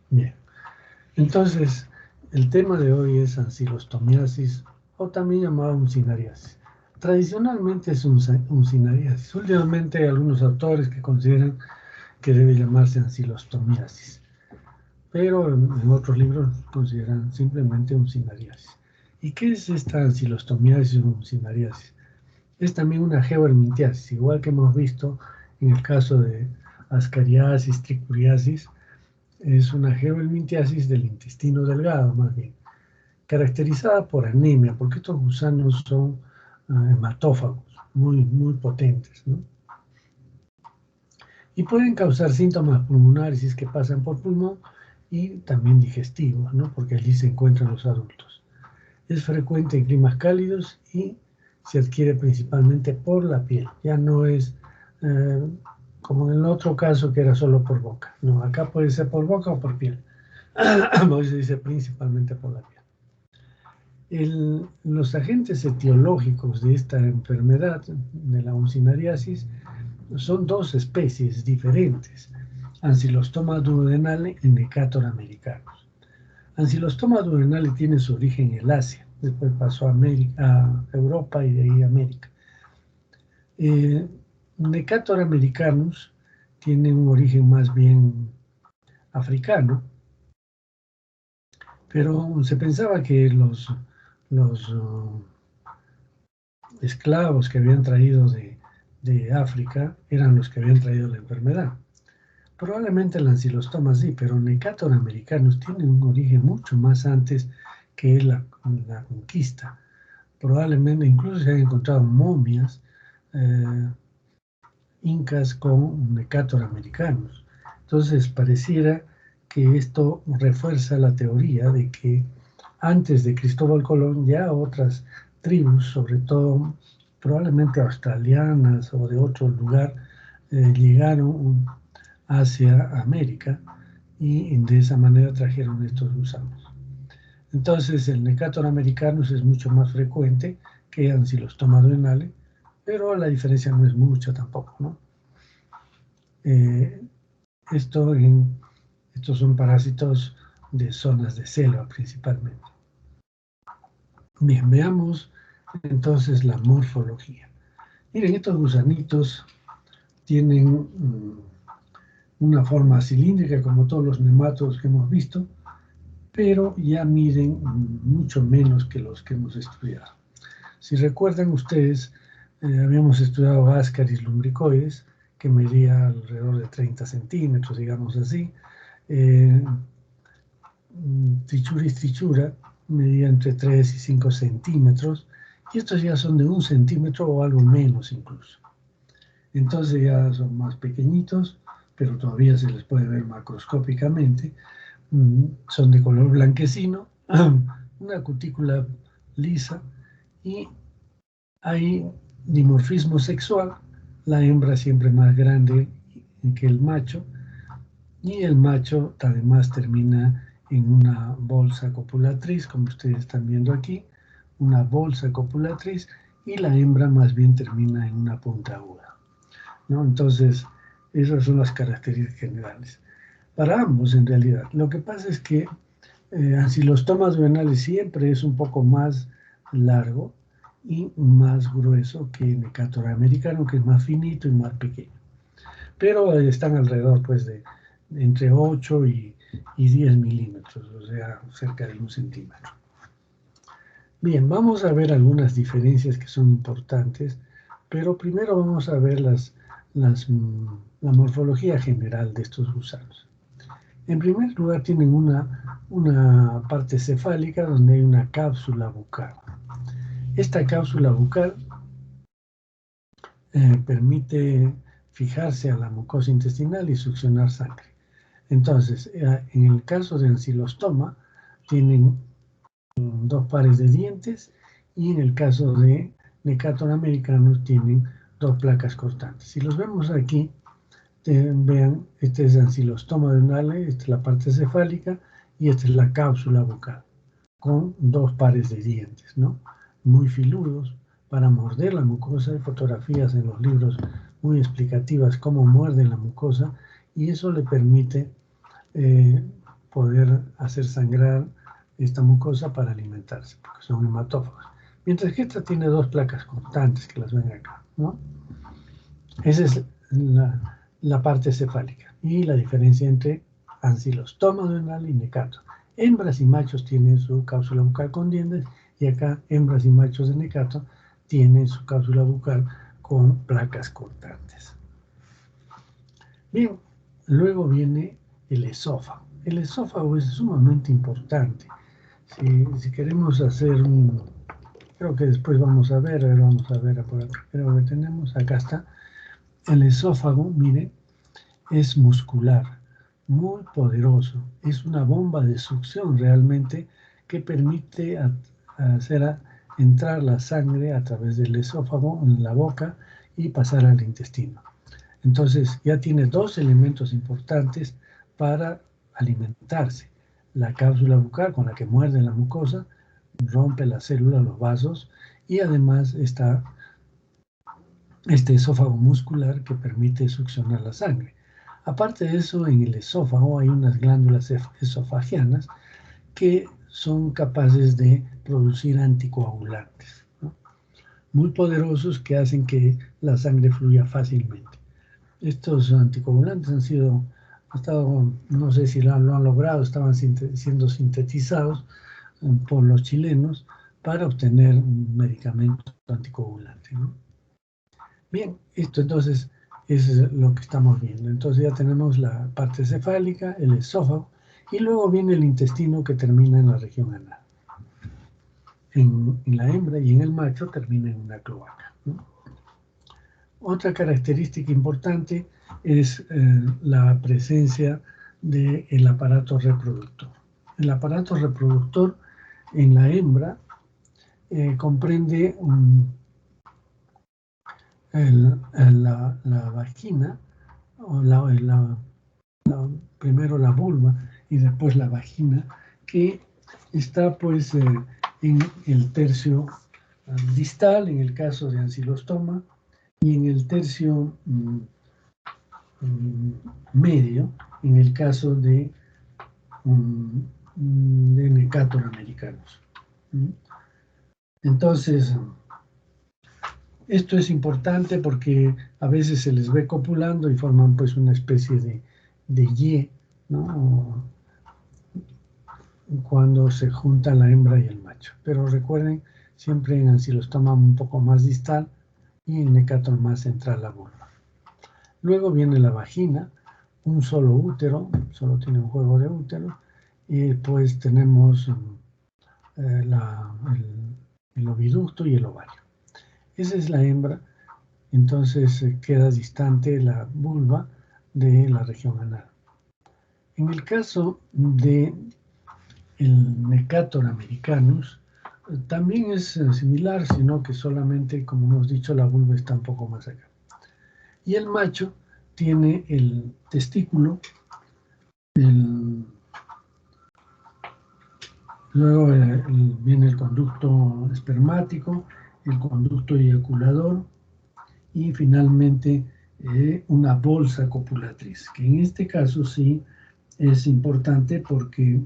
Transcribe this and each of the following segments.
Bien, entonces el tema de hoy es ancilostomiasis o también llamado uncinariasis. Tradicionalmente es uncinariasis. Últimamente hay algunos autores que consideran que debe llamarse ancilostomiasis, pero en otros libros consideran simplemente uncinariasis. ¿Y qué es esta ancilostomiasis o uncinariasis? Es también una geohelmintiasis, igual que hemos visto en el caso de ascariasis, tricuriasis, es una geohelmintiasis del intestino delgado, más bien, caracterizada por anemia, porque estos gusanos son hematófagos, muy potentes, ¿no? Y pueden causar síntomas pulmonares si es que pasan por pulmón y también digestivos, ¿no? Porque allí se encuentran los adultos. Es frecuente en climas cálidos y se adquiere principalmente por la piel. Ya no es eh, como en el otro caso que era solo por boca. No, acá puede ser por boca o por piel. Hoy se dice principalmente por la piel. Los agentes etiológicos de esta enfermedad, de la uncinariasis, son dos especies diferentes, Ancylostoma duodenale y Necator americanus. Ancylostoma duodenale tiene su origen en el Asia, después pasó a Europa y de ahí a América. Necator americanus tiene un origen más bien africano, pero se pensaba que los esclavos que habían traído de África eran los que habían traído la enfermedad. Probablemente el ancilostoma sí, pero Necator americanus tiene un origen mucho más antes que la conquista. Probablemente incluso se han encontrado momias incas con Necator americanus. Entonces pareciera que esto refuerza la teoría de que antes de Cristóbal Colón ya otras tribus, sobre todo probablemente australianas o de otro lugar, llegaron hacia América y de esa manera trajeron estos gusanos. Entonces el Necator americanus es mucho más frecuente que Ancylostoma duodenale, pero la diferencia no es mucha tampoco, ¿no? Eh, esto estos son parásitos de zonas de selva principalmente. Bien, veamos entonces la morfología. Miren, estos gusanitos tienen una forma cilíndrica como todos los nematodos que hemos visto, pero ya miden mucho menos que los que hemos estudiado. Si recuerdan ustedes, habíamos estudiado Ascaris lumbricoides, que medía alrededor de 30 centímetros, digamos así. Trichuris trichura medía entre 3 y 5 centímetros, y estos ya son de 1 centímetro o algo menos incluso. Entonces ya son más pequeñitos, pero todavía se les puede ver macroscópicamente. Son de color blanquecino, una cutícula lisa y hay dimorfismo sexual, la hembra siempre más grande que el macho y el macho además termina en una bolsa copulatriz, como ustedes están viendo aquí, una bolsa copulatriz, y la hembra más bien termina en una punta aguda, ¿no? Entonces, esas son las características generales. Para ambos, en realidad. Lo que pasa es que Ancylostoma duodenale siempre es un poco más largo y más grueso que Necator americano, que es más finito y más pequeño. Pero están alrededor, pues, de entre 8 y 10 milímetros, o sea, cerca de 1 centímetro. Bien, vamos a ver algunas diferencias que son importantes, pero primero vamos a ver la morfología general de estos gusanos. En primer lugar, tienen una parte cefálica donde hay una cápsula bucal. Esta cápsula bucal permite fijarse a la mucosa intestinal y succionar sangre. Entonces, en el caso de ancylostoma, tienen 2 pares de dientes, y en el caso de Necator americanus tienen 2 placas cortantes. Si los vemos aquí, vean, este es ancylostoma duodenale, esta es la parte cefálica y esta es la cápsula bucal, con 2 pares de dientes, ¿no? Muy filudos para morder la mucosa. Hay fotografías en los libros muy explicativas cómo muerden la mucosa, y eso le permite poder hacer sangrar esta mucosa para alimentarse, porque son hematófagos. Mientras que esta tiene dos placas cortantes que las ven acá, ¿no? Esa es la parte cefálica y la diferencia entre ancilostoma duodenal y necato. Hembras y machos tienen su cápsula bucal con dientes y acá hembras y machos de necato tienen su cápsula bucal con placas cortantes. Bien, luego viene el esófago. El esófago es sumamente importante. Si queremos hacer un... Creo que después vamos a ver por acá. Creo que tenemos, acá está. El esófago, mire, es muscular, muy poderoso. Es una bomba de succión realmente que permite hacer entrar la sangre a través del esófago en la boca y pasar al intestino. Entonces ya tiene dos elementos importantes para alimentarse. La cápsula bucal con la que muerde la mucosa, rompe las células, los vasos, y además está este esófago muscular que permite succionar la sangre. Aparte de eso, en el esófago hay unas glándulas esofagianas que son capaces de producir anticoagulantes, ¿no? Muy poderosos que hacen que la sangre fluya fácilmente. Estos anticoagulantes han estado, no sé si lo han logrado, estaban siendo sintetizados por los chilenos para obtener un medicamento anticoagulante, ¿no? Bien, esto entonces es lo que estamos viendo. Entonces ya tenemos la parte cefálica, el esófago, y luego viene el intestino que termina en la región anal. En la hembra y en el macho termina en una cloaca, ¿no? Otra característica importante es la presencia del aparato reproductor. El aparato reproductor en la hembra comprende la vagina, o primero la vulva y después la vagina, que está pues en el tercio distal en el caso de ancilostoma y en el tercio medio en el caso de Necator americanus. Entonces, esto es importante porque a veces se les ve copulando y forman pues una especie de Y, ¿no? Cuando se juntan la hembra y el macho. Pero recuerden, siempre en ancilostoma un poco más distal y en Necator más central la vulva. Luego viene la vagina, un solo útero, solo tiene un juego de útero, y pues tenemos el oviducto y el ovario. Esa es la hembra, entonces queda distante la vulva de la región anal. En el caso de el Necator americanus, también es similar, sino que solamente, como hemos dicho, la vulva está un poco más acá. Y el macho tiene el testículo, luego viene el conducto espermático, el conducto eyaculador y finalmente una bolsa copulatriz, que en este caso sí es importante porque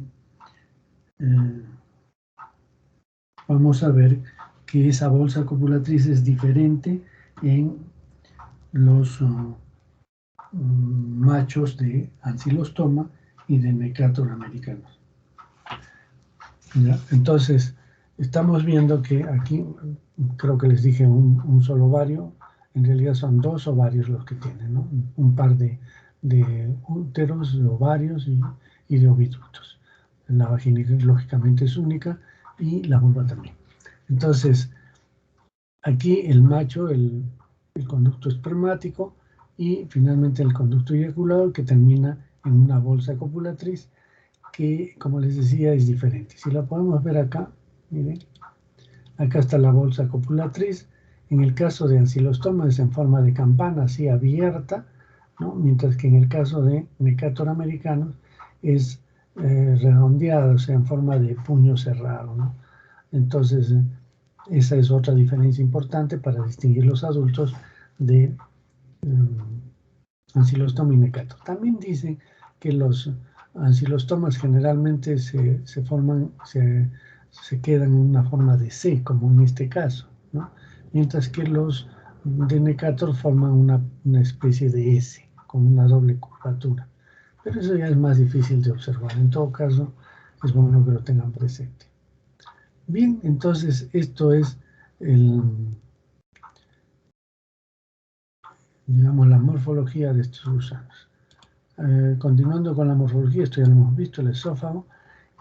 vamos a ver que esa bolsa copulatriz es diferente en los machos de ancilostoma y de Necator americanus. ¿Ya? Entonces, estamos viendo que aquí, creo que les dije un solo ovario, en realidad son dos ovarios los que tienen, ¿no? Un par de úteros, de ovarios y de oviductos. La vagina, lógicamente, es única y la vulva también. Entonces, aquí el macho, el conducto espermático y finalmente el conducto eyaculador que termina en una bolsa copulatriz que, como les decía, es diferente. Si la podemos ver acá, miren, acá está la bolsa copulatriz. En el caso de ancilostoma es en forma de campana, así abierta, ¿no? Mientras que en el caso de Necator americanus es redondeada, o sea, en forma de puño cerrado, ¿no? Entonces, esa es otra diferencia importante para distinguir los adultos de ancilostoma y Necator. También dicen que los ancilostomas generalmente se quedan en una forma de C, como en este caso, ¿no? Mientras que los de Necator forman una especie de S, con una doble curvatura. Pero eso ya es más difícil de observar. En todo caso, es bueno que lo tengan presente. Bien, entonces esto es digamos, la morfología de estos gusanos. Continuando con la morfología, esto ya lo hemos visto, el esófago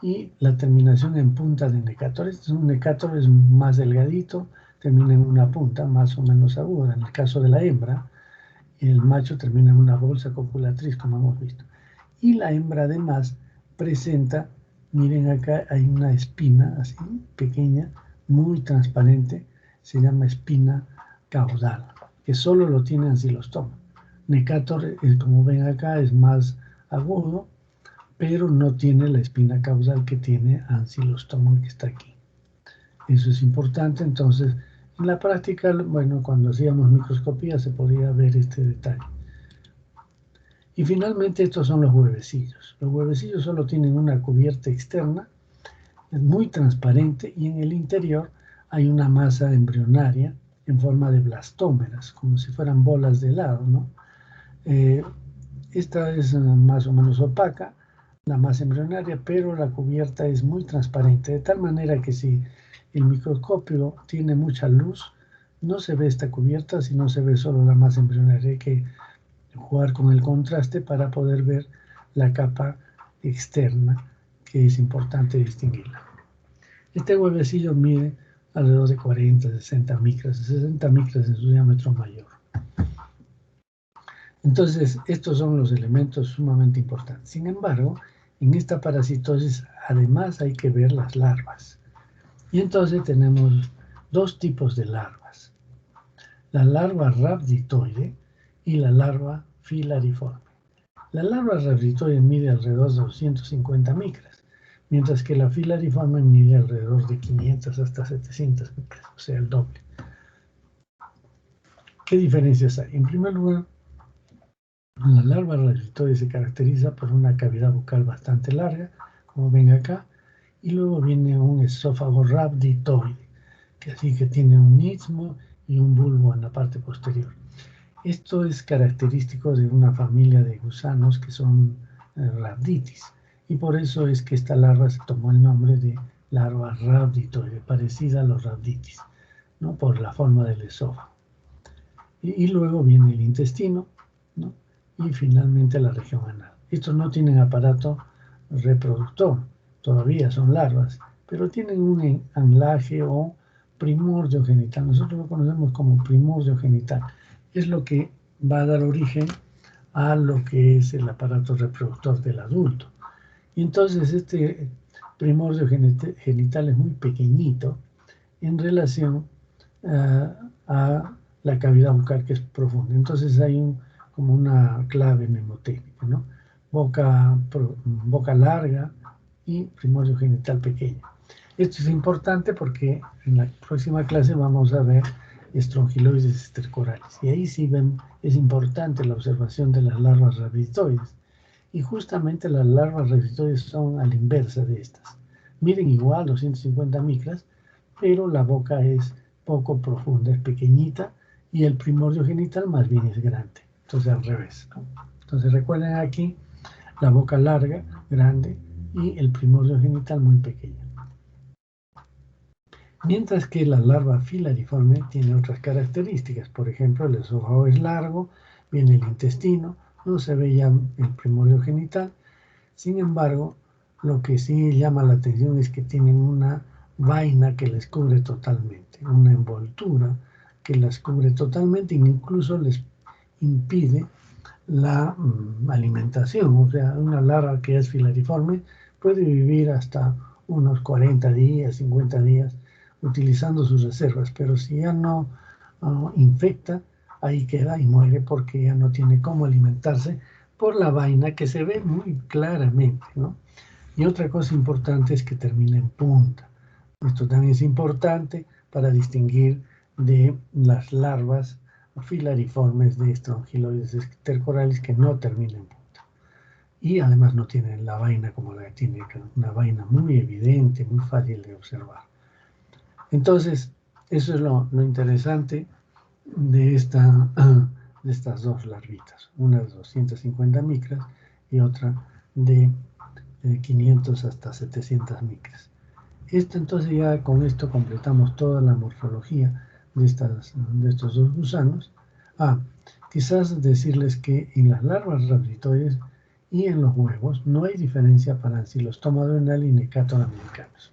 y la terminación en punta de Necator. Un Necator es más delgadito, termina en una punta más o menos aguda. En el caso de la hembra, el macho termina en una bolsa copulatriz, como hemos visto. Y la hembra además presenta, miren acá, hay una espina así, pequeña, muy transparente, se llama espina caudal, que solo lo tiene ancilostoma. Necator, como ven acá, es más agudo, pero no tiene la espina caudal que tiene ancilostoma, que está aquí. Eso es importante. Entonces, en la práctica, bueno, cuando hacíamos microscopía se podía ver este detalle. Y finalmente estos son los huevecillos. Los huevecillos solo tienen una cubierta externa, es muy transparente, y en el interior hay una masa embrionaria en forma de blastómeras, como si fueran bolas de helado, ¿no? Esta es más o menos opaca, la masa embrionaria, pero la cubierta es muy transparente, de tal manera que si el microscopio tiene mucha luz, no se ve esta cubierta, sino se ve solo la masa embrionaria. Hay que jugar con el contraste para poder ver la capa externa, que es importante distinguirla. Este huevecillo mide alrededor de 40, 60 micras, 60 micras en su diámetro mayor. Entonces, estos son los elementos sumamente importantes. Sin embargo, en esta parasitosis, además hay que ver las larvas. Y entonces tenemos dos tipos de larvas: la larva rhabditoide y la larva filariforme. La larva rhabditoide mide alrededor de 250 micras, mientras que la filariforme mide alrededor de 500 hasta 700 micras, o sea, el doble. ¿Qué diferencias hay? En primer lugar, la larva rhabditoide se caracteriza por una cavidad bucal bastante larga, como ven acá, y luego viene un esófago rhabditoide, que así que tiene un istmo y un bulbo en la parte posterior. Esto es característico de una familia de gusanos que son Rhabditis, y por eso es que esta larva se tomó el nombre de larva rhabditoide, parecida a los Rhabditis, ¿no? Por la forma del esófago. Y luego viene el intestino, ¿no? Y finalmente la región anal. Estos no tienen aparato reproductor, todavía son larvas, pero tienen un anlaje o primordio genital. Nosotros lo conocemos como primordio genital. Es lo que va a dar origen a lo que es el aparato reproductor del adulto. Y entonces este primordio genital es muy pequeñito en relación a la cavidad bucal, que es profunda. Entonces hay como una clave mnemotécnica, ¿no? Boca larga y primordio genital pequeño. Esto es importante porque en la próxima clase vamos a ver estrongiloides estercorales. Y ahí sí ven, es importante la observación de las larvas rhabditoides. Y justamente las larvas rhabditoides son a la inversa de estas. Miden igual 250 micras, pero la boca es poco profunda, es pequeñita, y el primordio genital más bien es grande. Entonces al revés, ¿no? Entonces recuerden aquí la boca larga, grande, y el primordio genital muy pequeño. Mientras que la larva filariforme tiene otras características. Por ejemplo, el esófago es largo, viene el intestino, no se ve ya el primordio genital. Sin embargo, lo que sí llama la atención es que tienen una vaina que les cubre totalmente, una envoltura que las cubre totalmente e incluso les impide la alimentación. O sea, una larva que es filariforme puede vivir hasta unos 40 días, 50 días utilizando sus reservas, pero si ya no infecta, ahí queda y muere porque ya no tiene cómo alimentarse por la vaina que se ve muy claramente, ¿no? Y otra cosa importante es que termina en punta. Esto también es importante para distinguir de las larvas filariformes de estrongiloides estercorales que no terminan en punta. y además no tienen la vaina como la que tiene acá, una vaina muy evidente, muy fácil de observar. Entonces, eso es lo interesante de, de estas dos larvitas, una de 250 micras y otra de 500 hasta 700 micras. Entonces ya con esto completamos toda la morfología de estos dos gusanos. Quizás decirles que en las larvas rhabditoides y en los huevos no hay diferencia para Ancylostoma duodenal y Necator americanus.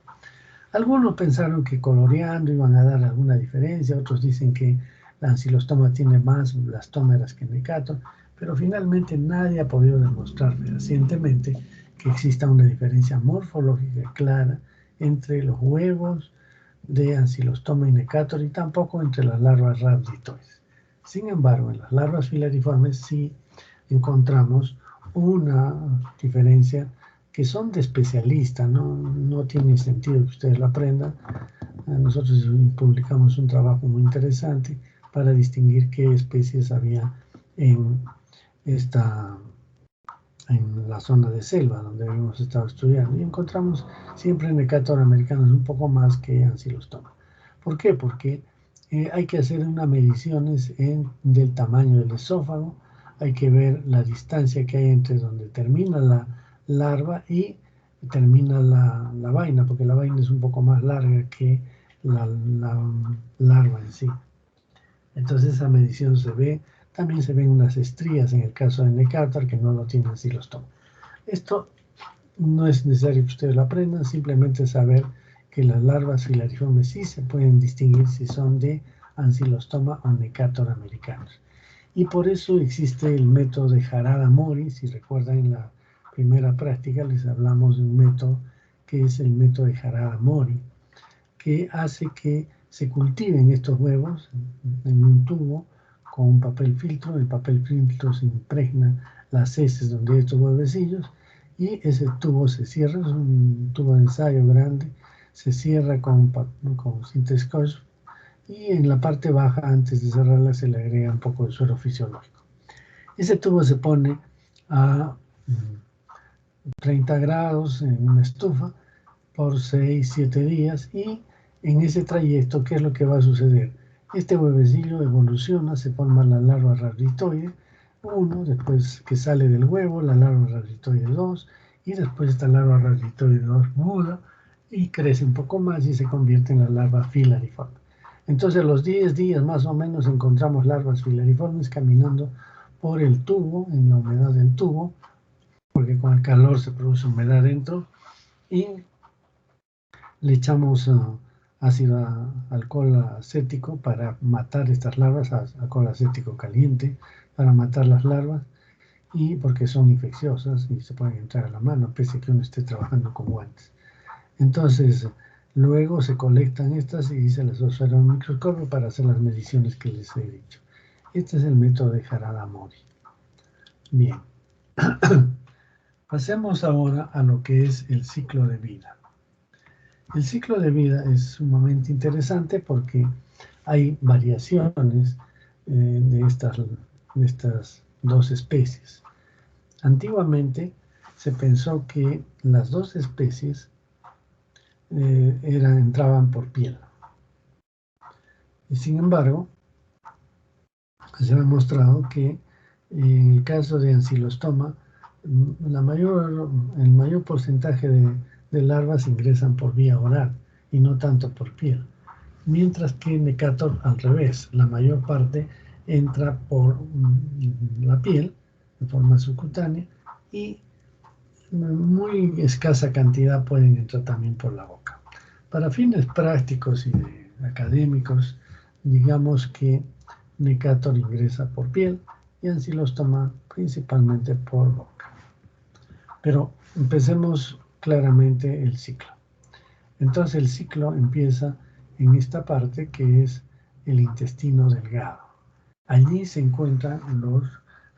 Algunos pensaron que coloreando iban a dar alguna diferencia, otros dicen que la Ancylostoma tiene más blastómeras que Necator, pero finalmente nadie ha podido demostrar fehacientemente que exista una diferencia morfológica clara entre los huevos de Ancylostoma y Necator y tampoco entre las larvas rhabditoides. Sin embargo, en las larvas filariformes sí encontramos una diferencia que son de especialistas, no tiene sentido que ustedes lo aprendan. Nosotros publicamos un trabajo muy interesante para distinguir qué especies había en la zona de selva donde hemos estado estudiando y encontramos siempre Necator americanus un poco más que Ancylostoma. ¿Por qué? Porque hay que hacer unas mediciones del tamaño del esófago, hay que ver la distancia que hay entre donde termina la larva y termina la vaina, porque la vaina es un poco más larga que la larva en sí. Entonces esa medición se ve, también se ven unas estrías en el caso de Necator que no lo tiene Ancylostoma. Esto no es necesario que ustedes lo aprendan, simplemente saber que las larvas filariformes sí se pueden distinguir si son de Ancylostoma o Necator americanus. Y por eso existe el método de Harada-Mori. Si recuerdan, en la primera práctica les hablamos de un método que es el método de Harada-Mori, que hace que se cultiven estos huevos en un tubo con un papel filtro. El papel filtro se impregna las heces donde hay estos huevecillos y ese tubo se cierra, es un tubo de ensayo grande, se cierra con cinta scotch y en la parte baja, antes de cerrarla, se le agrega un poco de suero fisiológico. Ese tubo se pone a 30 grados en una estufa por 6-7 días y en ese trayecto, ¿qué es lo que va a suceder? Este huevecillo evoluciona, se forma la larva rhabditoide 1, después que sale del huevo, la larva rhabditoide 2, y después esta larva rhabditoide 2 muda y crece un poco más y se convierte en la larva filariforme. Entonces a los 10 días más o menos encontramos larvas filariformes caminando por el tubo, en la humedad del tubo, porque con el calor se produce humedad dentro, y le echamos alcohol acético para matar estas larvas, alcohol acético caliente para matar las larvas, y porque son infecciosas y se pueden entrar a la mano, pese a que uno esté trabajando con guantes. Entonces, luego se colectan estas y se las observa en un microscopio para hacer las mediciones que les he dicho. Este es el método de Harada-Mori. Bien. Pasemos ahora a lo que es el ciclo de vida. El ciclo de vida es sumamente interesante porque hay variaciones de estas dos especies. Antiguamente se pensó que las dos especies entraban por piel. Y sin embargo, se ha demostrado que en el caso de Ancylostoma, el mayor porcentaje de larvas ingresan por vía oral y no tanto por piel. Mientras que Necator, al revés, la mayor parte entra por la piel de forma subcutánea y muy escasa cantidad pueden entrar también por la boca. Para fines prácticos y académicos, digamos que Necator ingresa por piel y Ancylostoma principalmente por boca. Pero empecemos claramente el ciclo. Entonces el ciclo empieza en esta parte que es el intestino delgado. Allí se encuentran los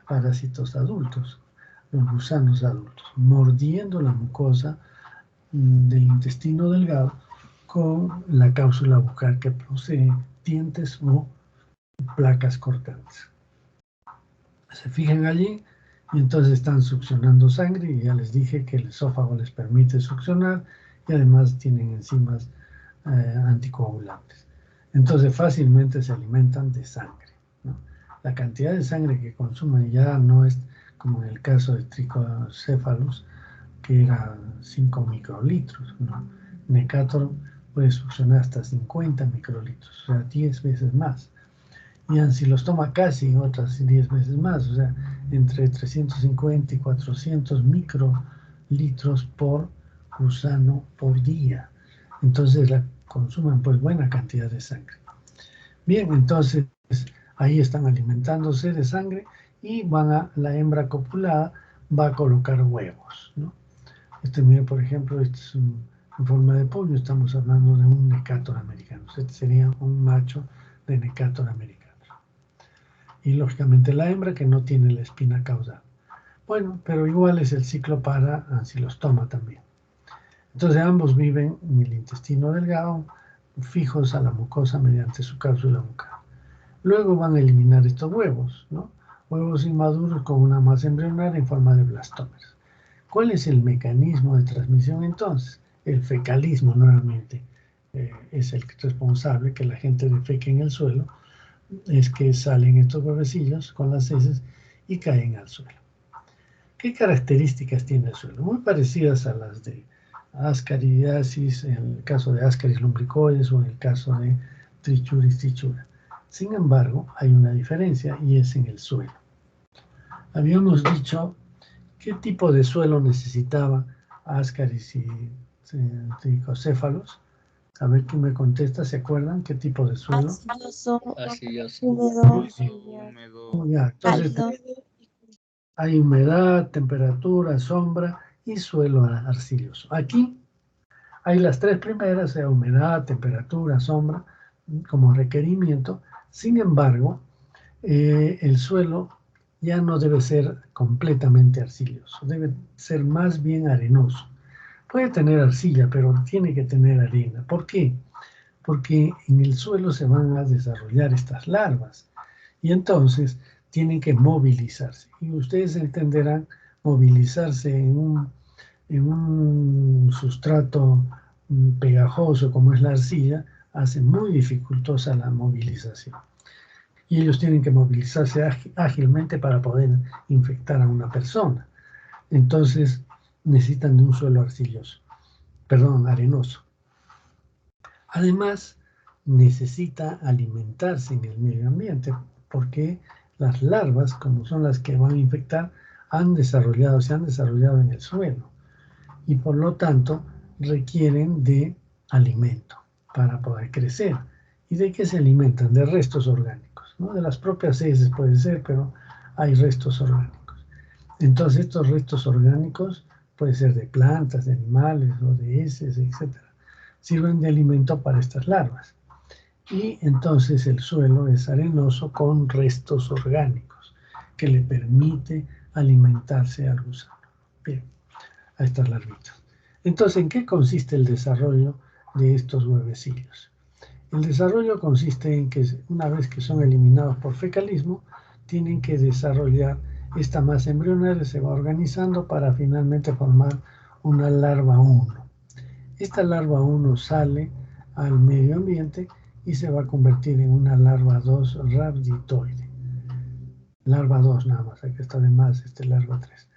parásitos adultos, los gusanos adultos, mordiendo la mucosa del intestino delgado con la cápsula bucal que posee dientes o placas cortantes. Se fijan allí y entonces están succionando sangre, y ya les dije que el esófago les permite succionar, y además tienen enzimas anticoagulantes. Entonces fácilmente se alimentan de sangre, ¿no? La cantidad de sangre que consumen ya no es como en el caso de tricocéfalos, que era 5 microlitros, ¿no? Necator puede succionar hasta 50 microlitros, o sea, 10 veces más. Y ancilostoma casi otras 10 veces más, o sea, entre 350 y 400 microlitros por gusano por día. Entonces la consumen pues buena cantidad de sangre. Bien, entonces ahí están alimentándose de sangre, y la hembra copulada va a colocar huevos, ¿no? Mire, por ejemplo, este es en forma de pollo, estamos hablando de un Necator americano. Este sería un macho de Necator americano. Y lógicamente la hembra, que no tiene la espina caudal. Bueno, pero igual es el ciclo para ancilostoma también. Entonces ambos viven en el intestino delgado, fijos a la mucosa mediante su cápsula bucal. Luego van a eliminar estos huevos, ¿no? Huevos inmaduros con una masa embrionaria en forma de blastómeros. ¿Cuál es el mecanismo de transmisión entonces? El fecalismo nuevamente es el responsable, que la gente defeque en el suelo, es que salen estos huevecillos con las heces y caen al suelo. ¿Qué características tiene el suelo? Muy parecidas a las de Ascariasis, en el caso de Ascaris lumbricoides o en el caso de Trichuris trichura. Sin embargo, hay una diferencia, y es en el suelo. Habíamos dicho qué tipo de suelo necesitaba Ascaris y tricocéfalos. A ver quién me contesta, ¿se acuerdan qué tipo de suelo? Arcilloso, Húmedo, húmedo, ya, entonces cálido. hay humedad, temperatura, sombra y suelo arcilloso. Aquí hay las tres primeras, sea humedad, temperatura, sombra, como requerimiento. Sin embargo, el suelo ya no debe ser completamente arcilloso, debe ser más bien arenoso. Puede tener arcilla, pero tiene que tener arena. ¿Por qué? Porque en el suelo se van a desarrollar estas larvas, y entonces tienen que movilizarse. Y ustedes entenderán, movilizarse en un sustrato pegajoso como es la arcilla, hace muy dificultosa la movilización. Y ellos tienen que movilizarse ágilmente para poder infectar a una persona. Entonces necesitan de un suelo arenoso. Además, necesita alimentarse en el medio ambiente, porque las larvas, como son las que van a infectar, se han desarrollado en el suelo, y por lo tanto requieren de alimento para poder crecer. ¿Y de qué se alimentan? De restos orgánicos, ¿no? De las propias heces puede ser, pero hay restos orgánicos. Entonces estos restos orgánicos pueden ser de plantas, de animales o de heces, etc. Sirven de alimento para estas larvas. Y entonces el suelo es arenoso con restos orgánicos que le permite alimentarse al gusano. Bien, a estas larvitas. Entonces, ¿en qué consiste el desarrollo de estos huevecillos? El desarrollo consiste en que una vez que son eliminados por fecalismo, tienen que desarrollar esta masa embrionaria, se va organizando para finalmente formar una larva 1. Esta larva 1 sale al medio ambiente y se va a convertir en una larva 2 rhabditoide. Larva 2 nada más, aquí está de más larva 3.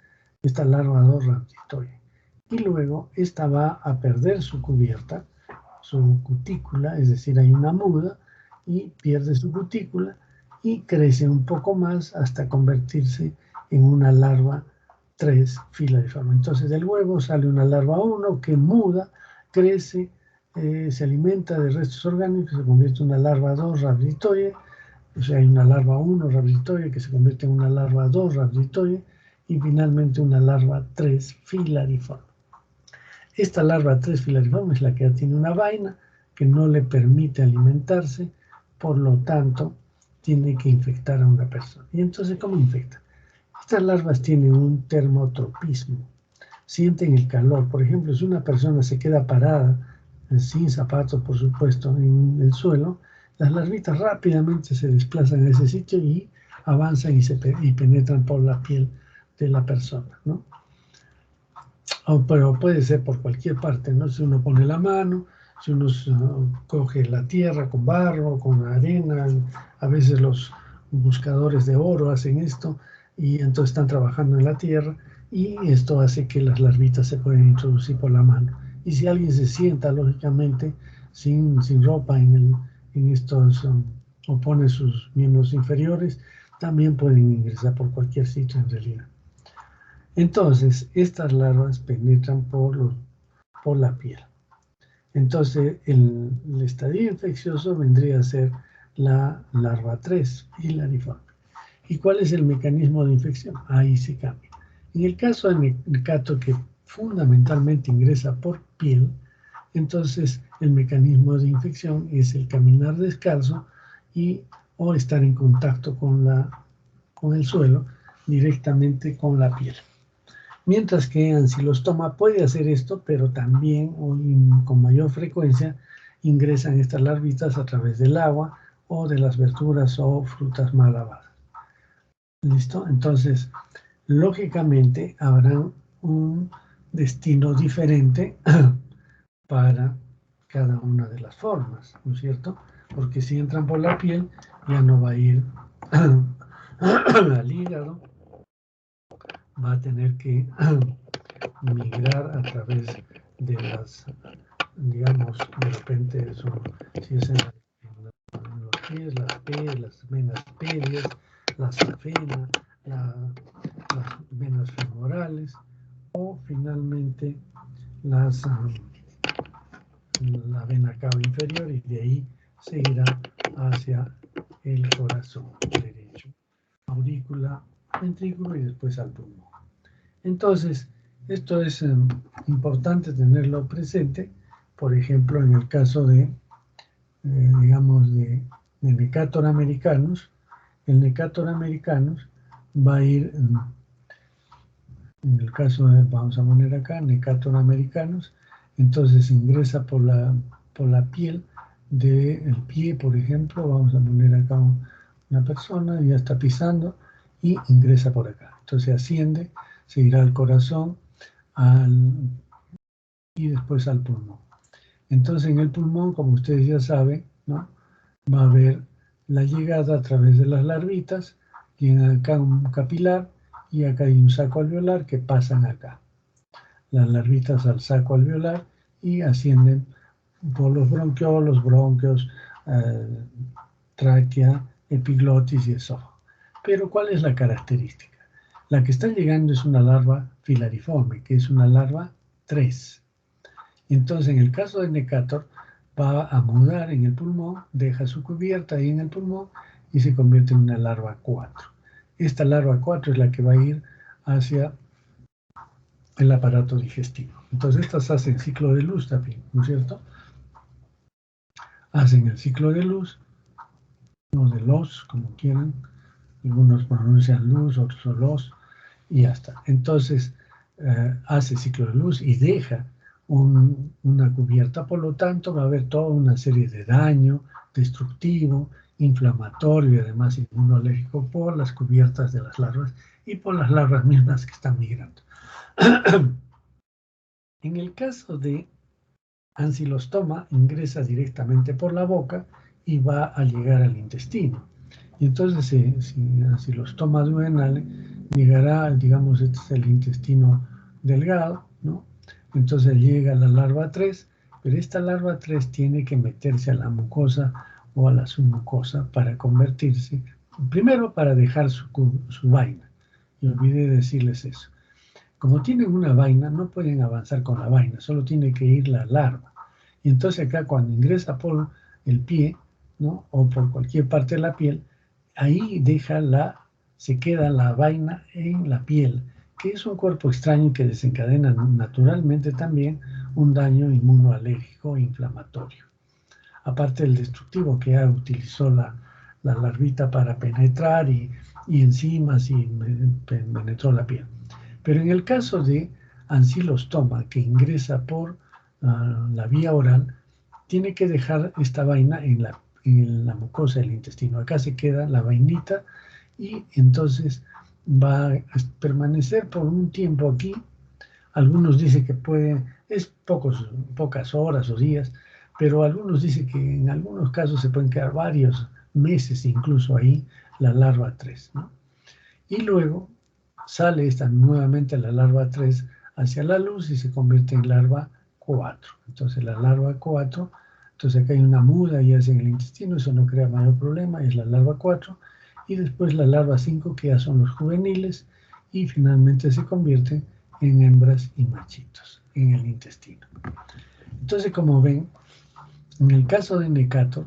Esta larva 2 rhabditoide. Y luego esta va a perder su cubierta, su cutícula, es decir, hay una muda, y pierde su cutícula y crece un poco más hasta convertirse en una larva 3 filariforme. Entonces del huevo sale una larva 1 que muda, crece, se alimenta de restos orgánicos, se convierte en una larva 2 rhabditoide. O sea, hay una larva 1 rhabditoide que se convierte en una larva 2 rhabditoide, y finalmente una larva 3 filariforme. Esta larva 3 filariforme es la que ya tiene una vaina que no le permite alimentarse, por lo tanto tiene que infectar a una persona. ¿Y entonces cómo infecta? Estas larvas tienen un termotropismo, sienten el calor. Por ejemplo, si una persona se queda parada, sin zapatos por supuesto, en el suelo, las larvitas rápidamente se desplazan a ese sitio y avanzan y penetran por la piel de la persona, ¿no? Pero puede ser por cualquier parte, ¿no? Si uno pone la mano, si uno coge la tierra con barro, con arena, a veces los buscadores de oro hacen esto, y entonces están trabajando en la tierra, y esto hace que las larvitas se pueden introducir por la mano. Y si alguien se sienta, lógicamente, sin ropa en estos, o pone sus miembros inferiores, también pueden ingresar por cualquier sitio en realidad. Entonces, estas larvas penetran por la piel. Entonces, el estadio infeccioso vendría a ser la larva 3, hilariforme. ¿Y cuál es el mecanismo de infección? Ahí se cambia. En el caso del necator, que fundamentalmente ingresa por piel, entonces el mecanismo de infección es el caminar descalzo o estar en contacto con el suelo directamente con la piel. Mientras que ancilostoma puede hacer esto, pero también con mayor frecuencia ingresan estas larvitas a través del agua o de las verduras o frutas mal lavadas. ¿Listo? Entonces, lógicamente habrá un destino diferente para cada una de las formas, ¿no es cierto? Porque si entran por la piel, ya no va a ir al hígado, va a tener que migrar a través de las, digamos, de repente si es en los pies, las venas pedias, la safena, las venas femorales, o finalmente la vena cava inferior, y de ahí se irá hacia el corazón derecho, aurícula, ventrículo y después al pulmón. Entonces, esto es importante tenerlo presente, por ejemplo, en el caso de, digamos, de Necator americanus. El Necator americanus va a ir, en el caso de, vamos a poner acá, Necator americanus, entonces ingresa por la piel del pie, por ejemplo, vamos a poner acá una persona, ya está pisando, y ingresa por acá. Entonces asciende, se irá al corazón, y después al pulmón. Entonces en el pulmón, como ustedes ya saben, ¿no?, va a haber la llegada a través de las larvitas, tienen acá un capilar y acá hay un saco alveolar que pasan acá. Las larvitas al saco alveolar y ascienden por los bronquios, tráquea, epiglotis y esófago. Pero ¿cuál es la característica? La que está llegando es una larva filariforme, que es una larva 3. Entonces, en el caso del Necator, va a mudar en el pulmón, deja su cubierta ahí en el pulmón y se convierte en una larva 4. Esta larva 4 es la que va a ir hacia el aparato digestivo. Entonces, estas hacen ciclo de luz también, ¿no es cierto? Hacen el ciclo de luz, o de los, como quieran. Algunos pronuncian luz, otros los, y ya está. Entonces, hace ciclo de luz y deja una cubierta, por lo tanto va a haber toda una serie de daño destructivo, inflamatorio y además inmunológico por las cubiertas de las larvas y por las larvas mismas que están migrando. En el caso de ancilostoma, ingresa directamente por la boca y va a llegar al intestino. Y entonces, si ancilostoma duodenale, llegará, digamos, este es el intestino delgado, ¿no? Entonces llega la larva 3, pero esta larva 3 tiene que meterse a la mucosa o a la submucosa para convertirse, primero para dejar su vaina. Y olvidé decirles eso. Como tienen una vaina, no pueden avanzar con la vaina, solo tiene que ir la larva. Y entonces acá cuando ingresa por el pie, ¿no?, o por cualquier parte de la piel, ahí se queda la vaina en la piel, que es un cuerpo extraño que desencadena naturalmente también un daño inmunoalérgico e inflamatorio. Aparte del destructivo que ya utilizó la larvita para penetrar y enzimas y penetró la piel. Pero en el caso de ancilostoma, que ingresa por la vía oral, tiene que dejar esta vaina en la mucosa del intestino. Acá se queda la vainita y entonces va a permanecer por un tiempo aquí. Algunos dicen que es pocas horas o días, pero algunos dicen que en algunos casos se pueden quedar varios meses incluso ahí la larva 3, ¿no? Y luego sale nuevamente la larva 3 hacia la luz y se convierte en larva 4. Entonces la larva 4, entonces acá hay una muda y hace en el intestino, eso no crea mayor problema, es la larva 4. Y después la larva 5, que ya son los juveniles, y finalmente se convierten en hembras y machitos en el intestino. Entonces, como ven, en el caso de Necator,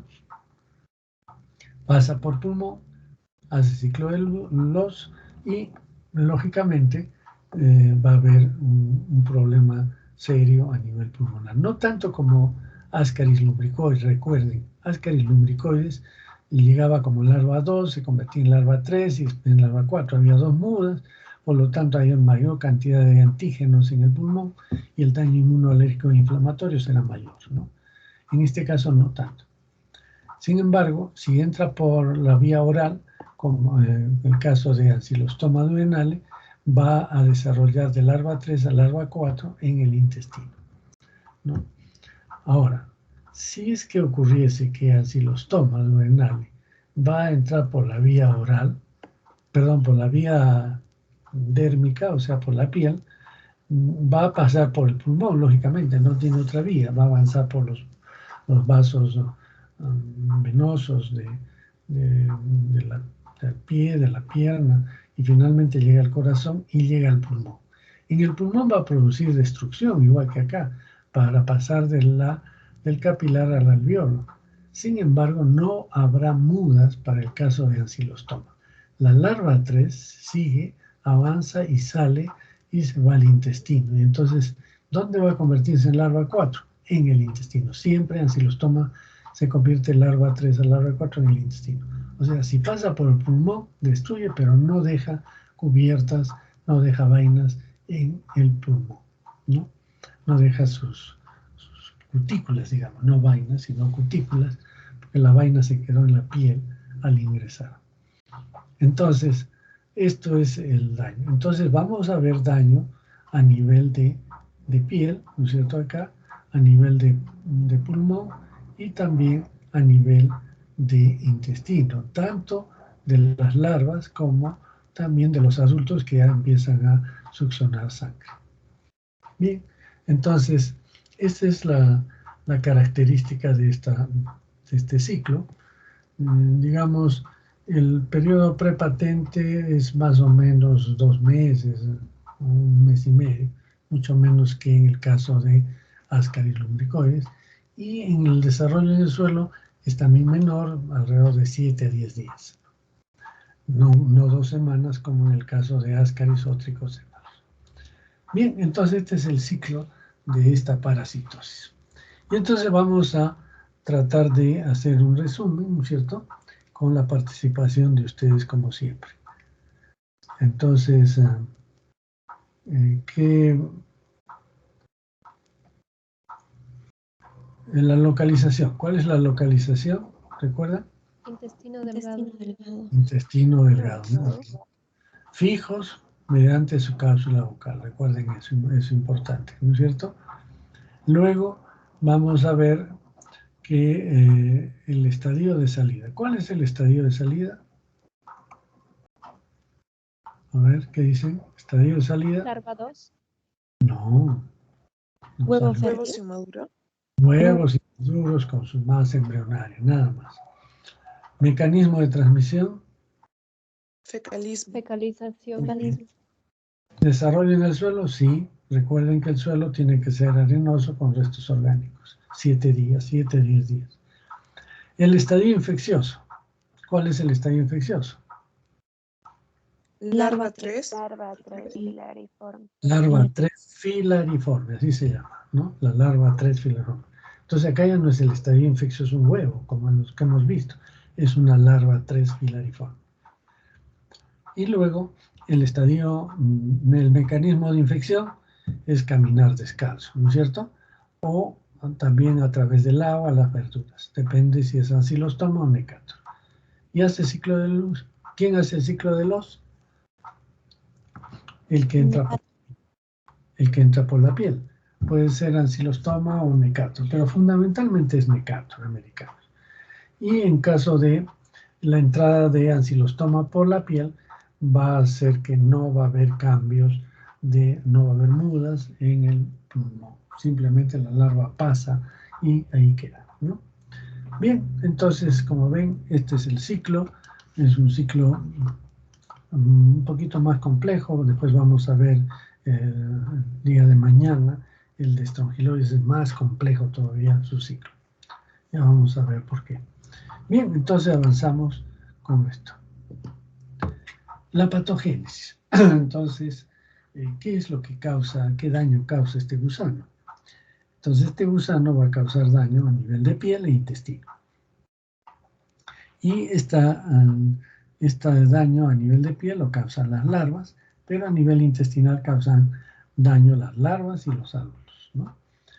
pasa por pulmón, hace ciclo de los y lógicamente va a haber un problema serio a nivel pulmonar. No tanto como Ascaris lumbricoides, recuerden, Ascaris lumbricoides llegaba como larva 2, se convertía en larva 3 y en larva 4. Había 2 mudas, por lo tanto había mayor cantidad de antígenos en el pulmón y el daño inmunoalérgico e inflamatorio será mayor, ¿no? En este caso no tanto. Sin embargo, si entra por la vía oral, como en el caso de ancilostoma duodenale, va a desarrollar de larva 3 a larva 4 en el intestino, ¿no? Ahora, si es que ocurriese que ancilostoma duodenale va a entrar por la vía oral, perdón, por la vía dérmica, o sea, por la piel, va a pasar por el pulmón, lógicamente, no tiene otra vía, va a avanzar por los vasos venosos del pie, de la pierna, y finalmente llega al corazón y llega al pulmón. En el pulmón va a producir destrucción, igual que acá, para pasar del capilar al alveolo. Sin embargo, no habrá mudas para el caso de ancilostoma. La larva 3 sigue, avanza y sale y se va al intestino. Y entonces, ¿dónde va a convertirse en larva 4? En el intestino. Siempre ancilostoma se convierte en larva 3 a larva 4 en el intestino. O sea, si pasa por el pulmón, destruye, pero no deja cubiertas, no deja vainas en el pulmón, ¿no? No deja sus cutículas, digamos, no vainas, sino cutículas, porque la vaina se quedó en la piel al ingresar. Entonces, esto es el daño. Entonces, vamos a ver daño a nivel de piel, ¿no es cierto? Acá, a nivel de pulmón y también a nivel de intestino, tanto de las larvas como también de los adultos que ya empiezan a succionar sangre. Bien, entonces, esta es la característica de este ciclo. Digamos, el periodo prepatente es más o menos 2 meses, un mes y medio, mucho menos que en el caso de Ascaris lumbricoides. Y en el desarrollo del suelo es también menor, alrededor de 7 a 10 días. No 2 semanas como en el caso de Ascaris o Trichocephalo. Bien, entonces este es el ciclo de esta parasitosis. Y entonces vamos a tratar de hacer un resumen, ¿no es cierto?, con la participación de ustedes como siempre. Entonces, la localización. ¿Cuál es la localización? ¿Recuerdan? Intestino delgado. Intestino delgado. ¿No? Fijos mediante su cápsula bucal. Recuerden eso, es importante, ¿no es cierto? Luego vamos a ver que el estadio de salida. ¿Cuál es el estadio de salida? A ver, ¿qué dicen? ¿Estadio de salida? Larva 2. No. Huevos y maduro. Huevos inmaduros con su masa embrionaria, nada más. Mecanismo de transmisión. Fecalismo. Fecalización. Desarrollo en el suelo, sí. Recuerden que el suelo tiene que ser arenoso con restos orgánicos. 7 días, 7 a 10 días. El estadio infeccioso. ¿Cuál es el estadio infeccioso? Larva 3. Larva 3 filariforme. Larva 3 filariforme, así se llama, ¿no? La larva 3 filariforme. Entonces acá ya no es el estadio infeccioso un huevo, como los que hemos visto. Es una larva 3 filariforme. Y luego el mecanismo de infección es caminar descalzo, ¿no es cierto? O también a través del agua, las verduras. Depende si es ancilostoma o Necator. Y hace ciclo de luz. ¿Quién hace el ciclo de los? el que entra por la piel. Puede ser ancilostoma o necato, pero fundamentalmente es necato americano. Y en caso de la entrada de ancilostoma por la piel, va a hacer que no va a haber cambios, no va a haber mudas en el pulmón. Simplemente la larva pasa y ahí queda, ¿no? Bien, entonces, como ven, este es el ciclo. Es un ciclo un poquito más complejo. Después vamos a ver el día de mañana. El de Strongyloides es más complejo todavía su ciclo. Ya vamos a ver por qué. Bien, entonces avanzamos con esto. La patogénesis. Entonces, ¿qué es lo que causa, qué daño causa este gusano? Entonces, este gusano va a causar daño a nivel de piel e intestino. Y este daño a nivel de piel lo causan las larvas, pero a nivel intestinal causan daño las larvas y los adultos, ¿no?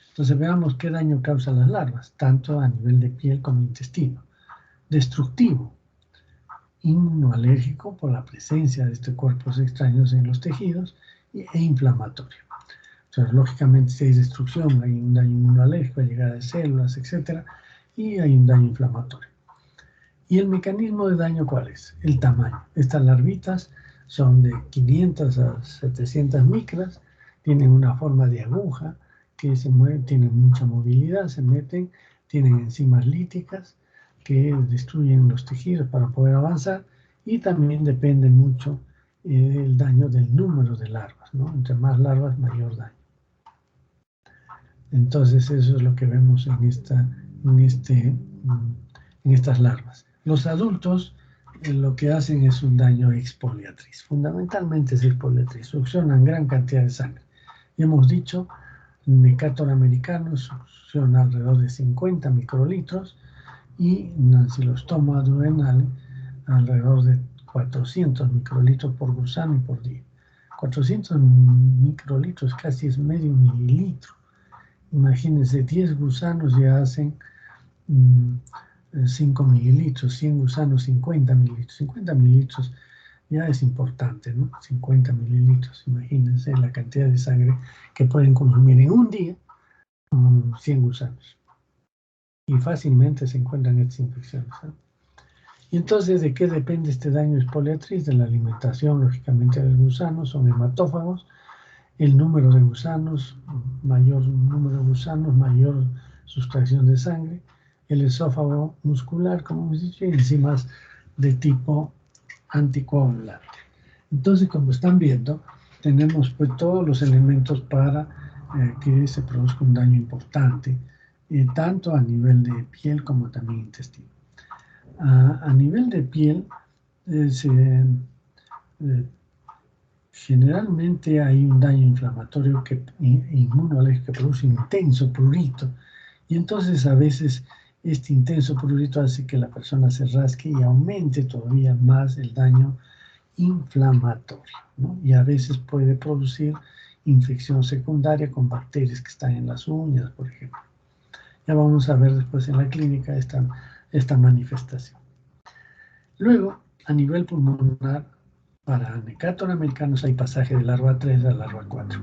Entonces, veamos qué daño causan las larvas, tanto a nivel de piel como intestino. Destructivo, inmunoalérgico por la presencia de estos cuerpos extraños en los tejidos e inflamatorio. O sea, lógicamente, si hay destrucción, hay un daño inmunológico, hay llegada de células, etc. Y hay un daño inflamatorio. ¿Y el mecanismo de daño cuál es? El tamaño. Estas larvitas son de 500 a 700 micras, tienen una forma de aguja que se mueve, tienen mucha movilidad, se meten, tienen enzimas líticas que destruyen los tejidos para poder avanzar, y también depende mucho el daño del número de larvas, ¿no? Entre más larvas, mayor daño. Entonces, eso es lo que vemos en estas larvas. Los adultos lo que hacen es un daño expoliatriz. Fundamentalmente es expoliatriz. Succionan gran cantidad de sangre. Y hemos dicho, Necator americano succiona alrededor de 50 microlitros y Ancylostoma duodenale alrededor de 400 microlitros por gusano y por día. 400 microlitros casi es medio mililitro. Imagínense, 10 gusanos ya hacen 5 mililitros, 100 gusanos, 50 mililitros. 50 mililitros ya es importante, ¿no? 50 mililitros, imagínense la cantidad de sangre que pueden consumir en un día 100 gusanos. Y fácilmente se encuentran estas infecciones, ¿no? Y entonces, ¿de qué depende este daño expoliatriz? De la alimentación, lógicamente, de los gusanos. Son hematófagos. El número de gusanos, mayor número de gusanos, mayor sustracción de sangre. El esófago muscular, como hemos dicho, y enzimas de tipo anticoagulante. Entonces, como están viendo, tenemos pues todos los elementos para que se produzca un daño importante, tanto a nivel de piel como también intestino. A nivel de piel, generalmente hay un daño inflamatorio inmunológico que produce intenso prurito, y entonces a veces este intenso prurito hace que la persona se rasque y aumente todavía más el daño inflamatorio, ¿no? Y a veces puede producir infección secundaria con bacterias que están en las uñas, por ejemplo. Ya vamos a ver después en la clínica esta manifestación. Luego, a nivel pulmonar, para Necator americanos hay pasaje de larva 3 a larva 4.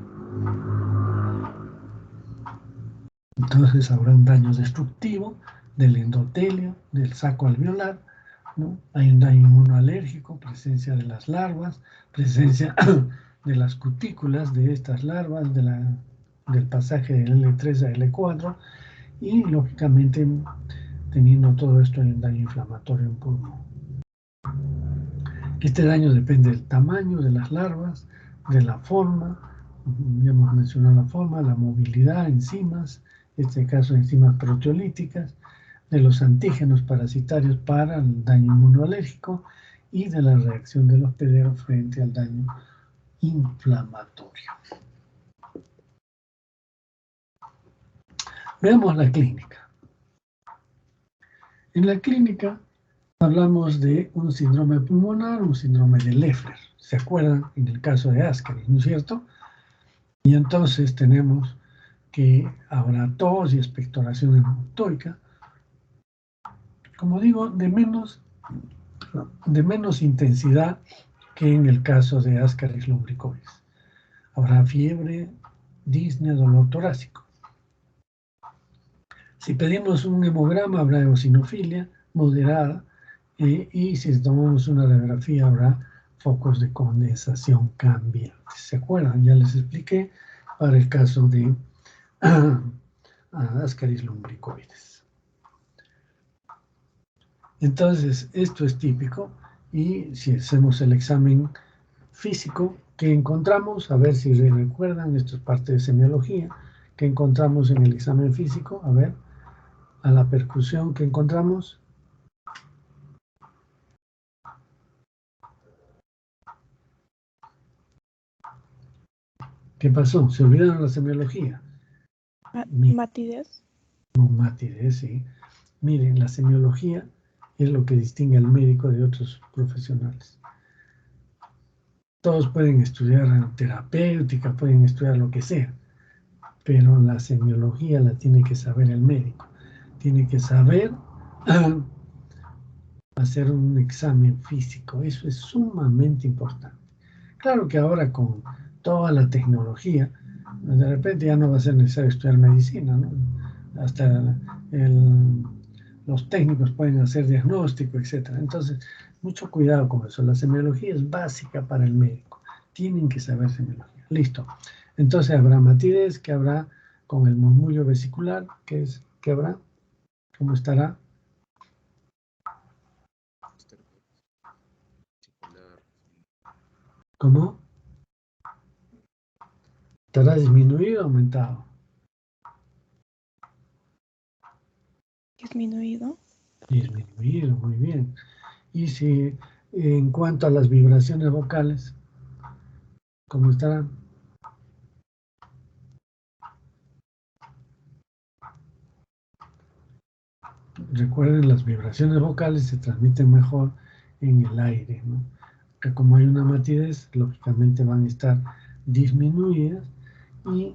Entonces habrá un daño destructivo del endotelio, del saco alveolar, ¿no? Hay un daño inmunoalérgico, presencia de las larvas, presencia de las cutículas de estas larvas, del pasaje del L3 a L4, y lógicamente teniendo todo esto hay un daño inflamatorio en pulmón. Este daño depende del tamaño de las larvas, de la forma, ya hemos mencionado la forma, la movilidad, enzimas, en este caso enzimas proteolíticas, de los antígenos parasitarios para el daño inmunológico y de la reacción del hospedero frente al daño inflamatorio. Veamos la clínica. En la clínica hablamos de un síndrome pulmonar, un síndrome de Leffler. ¿Se acuerdan? En el caso de Ascaris, ¿no es cierto? Y entonces tenemos que habrá tos y expectoración hematoica, como digo, de menos intensidad que en el caso de Ascaris lumbricoides. habrá fiebre, disnea, dolor torácico. Si pedimos un hemograma, habrá eosinofilia moderada, y si tomamos una radiografía, habrá focos de condensación cambiantes. ¿Se acuerdan? Ya les expliqué para el caso de Ascaris lumbricoides. Entonces, esto es típico, y si hacemos el examen físico que encontramos, a ver si recuerdan, esto es parte de semiología, que encontramos en el examen físico, a ver, a la percusión que encontramos. ¿Qué pasó? ¿Se olvidaron la semiología? Matidez. Matidez, sí. Miren, la semiología es lo que distingue al médico de otros profesionales. Todos pueden estudiar terapéutica, pueden estudiar lo que sea, pero la semiología la tiene que saber el médico. Tiene que saber hacer un examen físico. Eso es sumamente importante. Claro que ahora con toda la tecnología, de repente ya no va a ser necesario estudiar medicina, ¿no? Hasta los técnicos pueden hacer diagnóstico, etc. Entonces, mucho cuidado con eso. La semiología es básica para el médico. Tienen que saber semiología. Listo. Entonces habrá matidez, que habrá con el murmullo vesicular, que habrá, ¿cómo estará? ¿Cómo? ¿Estará disminuido o aumentado? Disminuido. Disminuido, muy bien. Y si en cuanto a las vibraciones vocales, ¿cómo estarán? Recuerden, las vibraciones vocales se transmiten mejor en el aire, ¿no? Que como hay una matidez, lógicamente van a estar disminuidas, y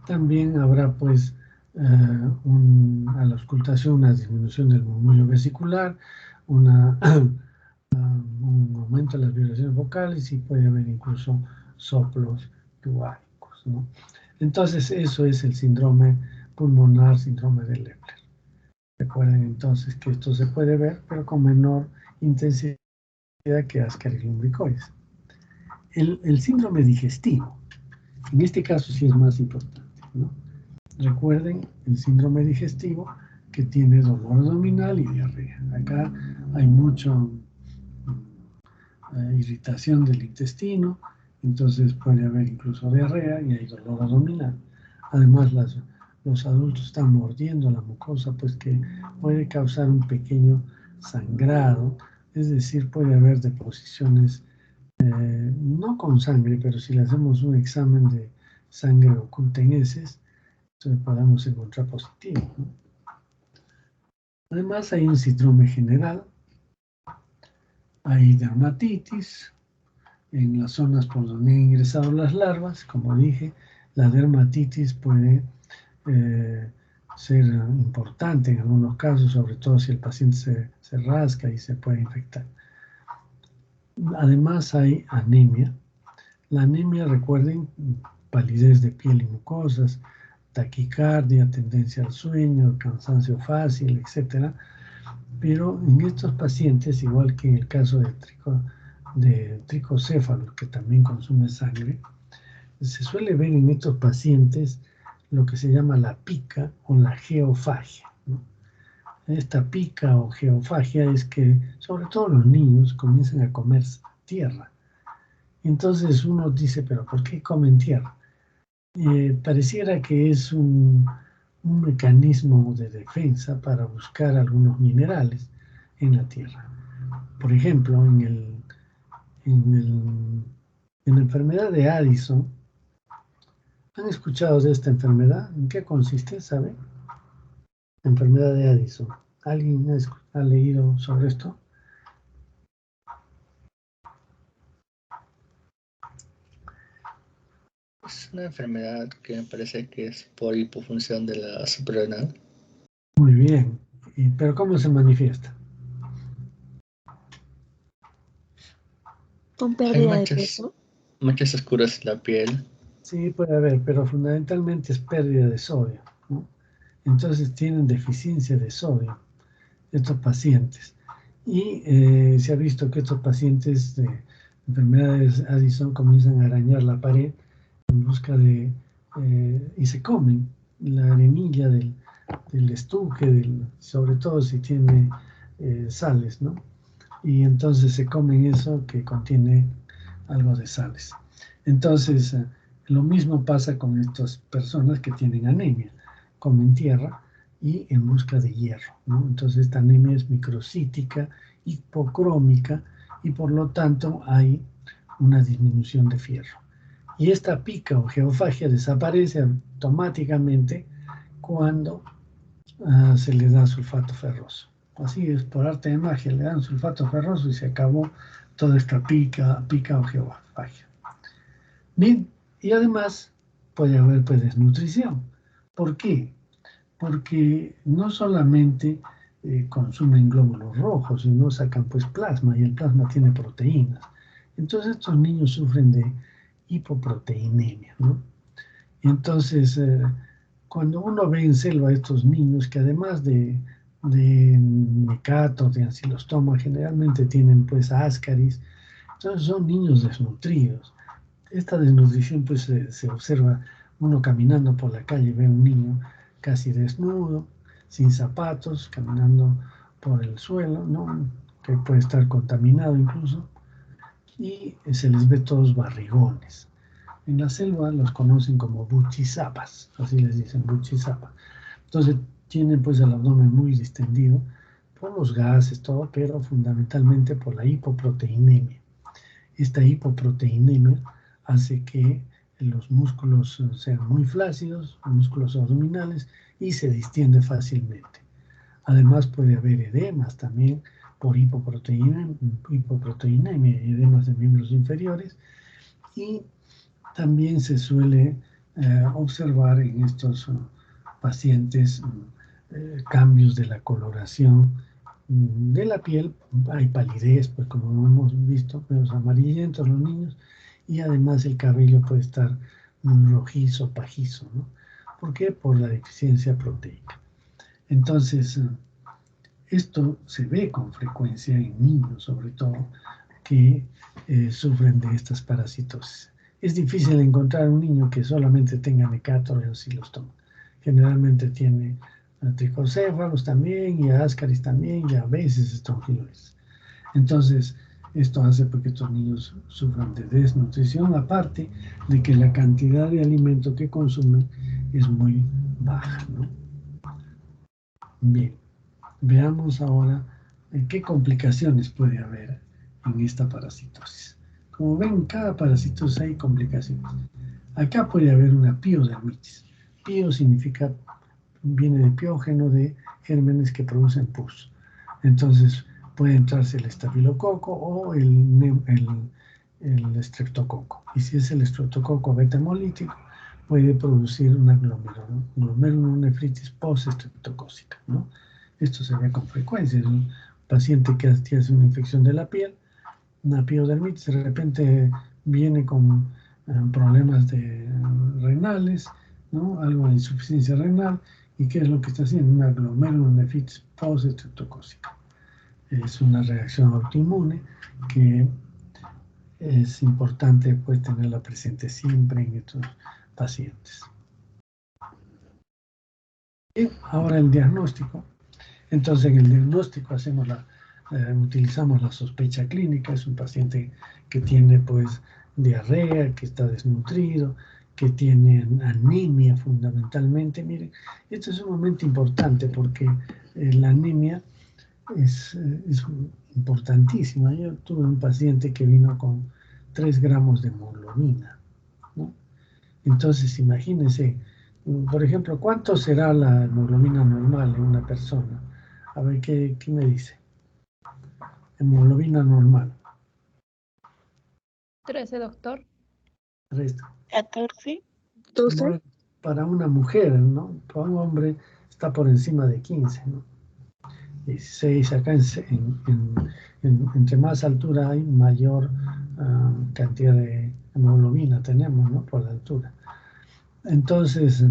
también habrá pues a la auscultación una disminución del murmullo vesicular, un aumento de las vibraciones vocales, y puede haber incluso soplos tubáricos, ¿no? Entonces eso es el síndrome pulmonar, síndrome de Leber. Recuerden entonces que esto se puede ver, pero con menor intensidad que Ascaris lumbricoides. El síndrome digestivo, en este caso sí es más importante, ¿no? Recuerden el síndrome digestivo, que tiene dolor abdominal y diarrea. Acá hay mucha irritación del intestino, entonces puede haber incluso diarrea y hay dolor abdominal. Además, los adultos están mordiendo la mucosa, pues que puede causar un pequeño sangrado, es decir, puede haber deposiciones, no con sangre, pero si le hacemos un examen de sangre oculta en heces, entonces podemos encontrar positivo, ¿no? Además, hay un síndrome general, hay dermatitis en las zonas por donde han ingresado las larvas. Como dije, la dermatitis puede ser importante en algunos casos, sobre todo si el paciente se rasca y se puede infectar. Además, hay anemia. La anemia, recuerden, palidez de piel y mucosas, taquicardia, tendencia al sueño, cansancio fácil, etc. Pero en estos pacientes, igual que en el caso de tricocéfalos, que también consume sangre, se suele ver en estos pacientes lo que se llama la pica o la geofagia, ¿no? Esta pica o geofagia es que, sobre todo los niños, comienzan a comer tierra. Entonces uno dice, ¿pero por qué comen tierra? Pareciera que es un mecanismo de defensa para buscar algunos minerales en la tierra. Por ejemplo, en la enfermedad de Addison, ¿han escuchado de esta enfermedad? ¿En qué consiste, sabe? La enfermedad de Addison. ¿Alguien ha leído sobre esto? Es una enfermedad que me parece que es por hipofunción de la suprarrenal. Muy bien. ¿Pero cómo se manifiesta? ¿Con Hay pérdida de peso? manchas oscuras en la piel, Sí, puede haber, pero fundamentalmente es pérdida de sodio, ¿no? Entonces tienen deficiencia de sodio estos pacientes. Y se ha visto que estos pacientes de enfermedades Addison comienzan a arañar la pared en busca de, y se comen la arenilla del estuque, sobre todo si tiene sales, ¿no? Y entonces se comen eso que contiene algo de sales. Entonces, lo mismo pasa con estas personas que tienen anemia, comen tierra y en busca de hierro, ¿no? Entonces, esta anemia es microcítica, hipocrómica y por lo tanto hay una disminución de fierro. Y esta pica o geofagia desaparece automáticamente cuando se le da sulfato ferroso. Así es, por arte de magia, le dan sulfato ferroso y se acabó toda esta pica o geofagia. Bien, y además puede haber pues, desnutrición. ¿Por qué? Porque no solamente consumen glóbulos rojos, sino sacan pues plasma y el plasma tiene proteínas. Entonces estos niños sufren de hipoproteinemia, ¿no? Y entonces cuando uno ve en selva a estos niños que además de mecatos, de ancilostoma, generalmente tienen pues ascaris, entonces son niños desnutridos. Esta desnutrición pues se observa uno caminando por la calle, ve a un niño casi desnudo, sin zapatos, caminando por el suelo, ¿no? Que puede estar contaminado incluso, y se les ve todos barrigones. En la selva los conocen como buchizapas, así les dicen, buchizapas. Entonces tienen pues el abdomen muy distendido por los gases, todo, pero fundamentalmente por la hipoproteinemia. Esta hipoproteinemia hace que los músculos sean muy flácidos, los músculos abdominales, y se distiende fácilmente. Además puede haber edemas también por hipoproteinemia, edemas de miembros inferiores, y también se suele observar en estos pacientes cambios de la coloración de la piel. Hay palidez, pues como hemos visto, menos amarillentos los niños, y además el cabello puede estar muy rojizo, pajizo, ¿no? ¿Por qué? Por la deficiencia proteica. Entonces, esto se ve con frecuencia en niños, sobre todo, que sufren de estas parasitosis. Es difícil encontrar un niño que solamente tenga mecato o ancilostoma. Generalmente tiene tricocéfalos también, y ascaris también, y a veces estrongilosis. Entonces, esto hace porque estos niños sufran de desnutrición, aparte de que la cantidad de alimento que consumen es muy baja, ¿no? Bien, veamos ahora qué complicaciones puede haber en esta parasitosis. Como ven, en cada parasitosis hay complicaciones. Acá puede haber una piodermitis. Pio significa, viene de piógeno, de gérmenes que producen pus. Entonces puede entrarse el estafilococo o el estreptococo. Y si es el estreptococo beta hemolítico, puede producir una glomerulonefritis post-estreptocócica, ¿no? Esto se ve con frecuencia. Es un paciente que tiene una infección de la piel, una piodermitis, de repente viene con problemas renales, ¿no? Algo de insuficiencia renal. ¿Y qué es lo que está haciendo? Una glomerulonefritis post-estreptocócica. Es una reacción autoinmune que es importante pues, tenerla presente siempre en estos pacientes. Y ahora el diagnóstico. Entonces, en el diagnóstico utilizamos la sospecha clínica. Es un paciente que tiene pues diarrea, que está desnutrido, que tiene anemia fundamentalmente. Miren, esto es sumamente importante porque la anemia es importantísima. Yo tuve un paciente que vino con 3 gramos de hemoglobina, ¿no? Entonces, imagínense, por ejemplo, ¿cuánto será la hemoglobina normal en una persona? A ver, ¿qué me dice? Hemoglobina normal. 13, doctor. Resto. 14. No, para una mujer, ¿no? Para un hombre está por encima de 15, ¿no? 16, acá entre más altura hay, mayor cantidad de hemoglobina tenemos, ¿no? Por la altura. Entonces,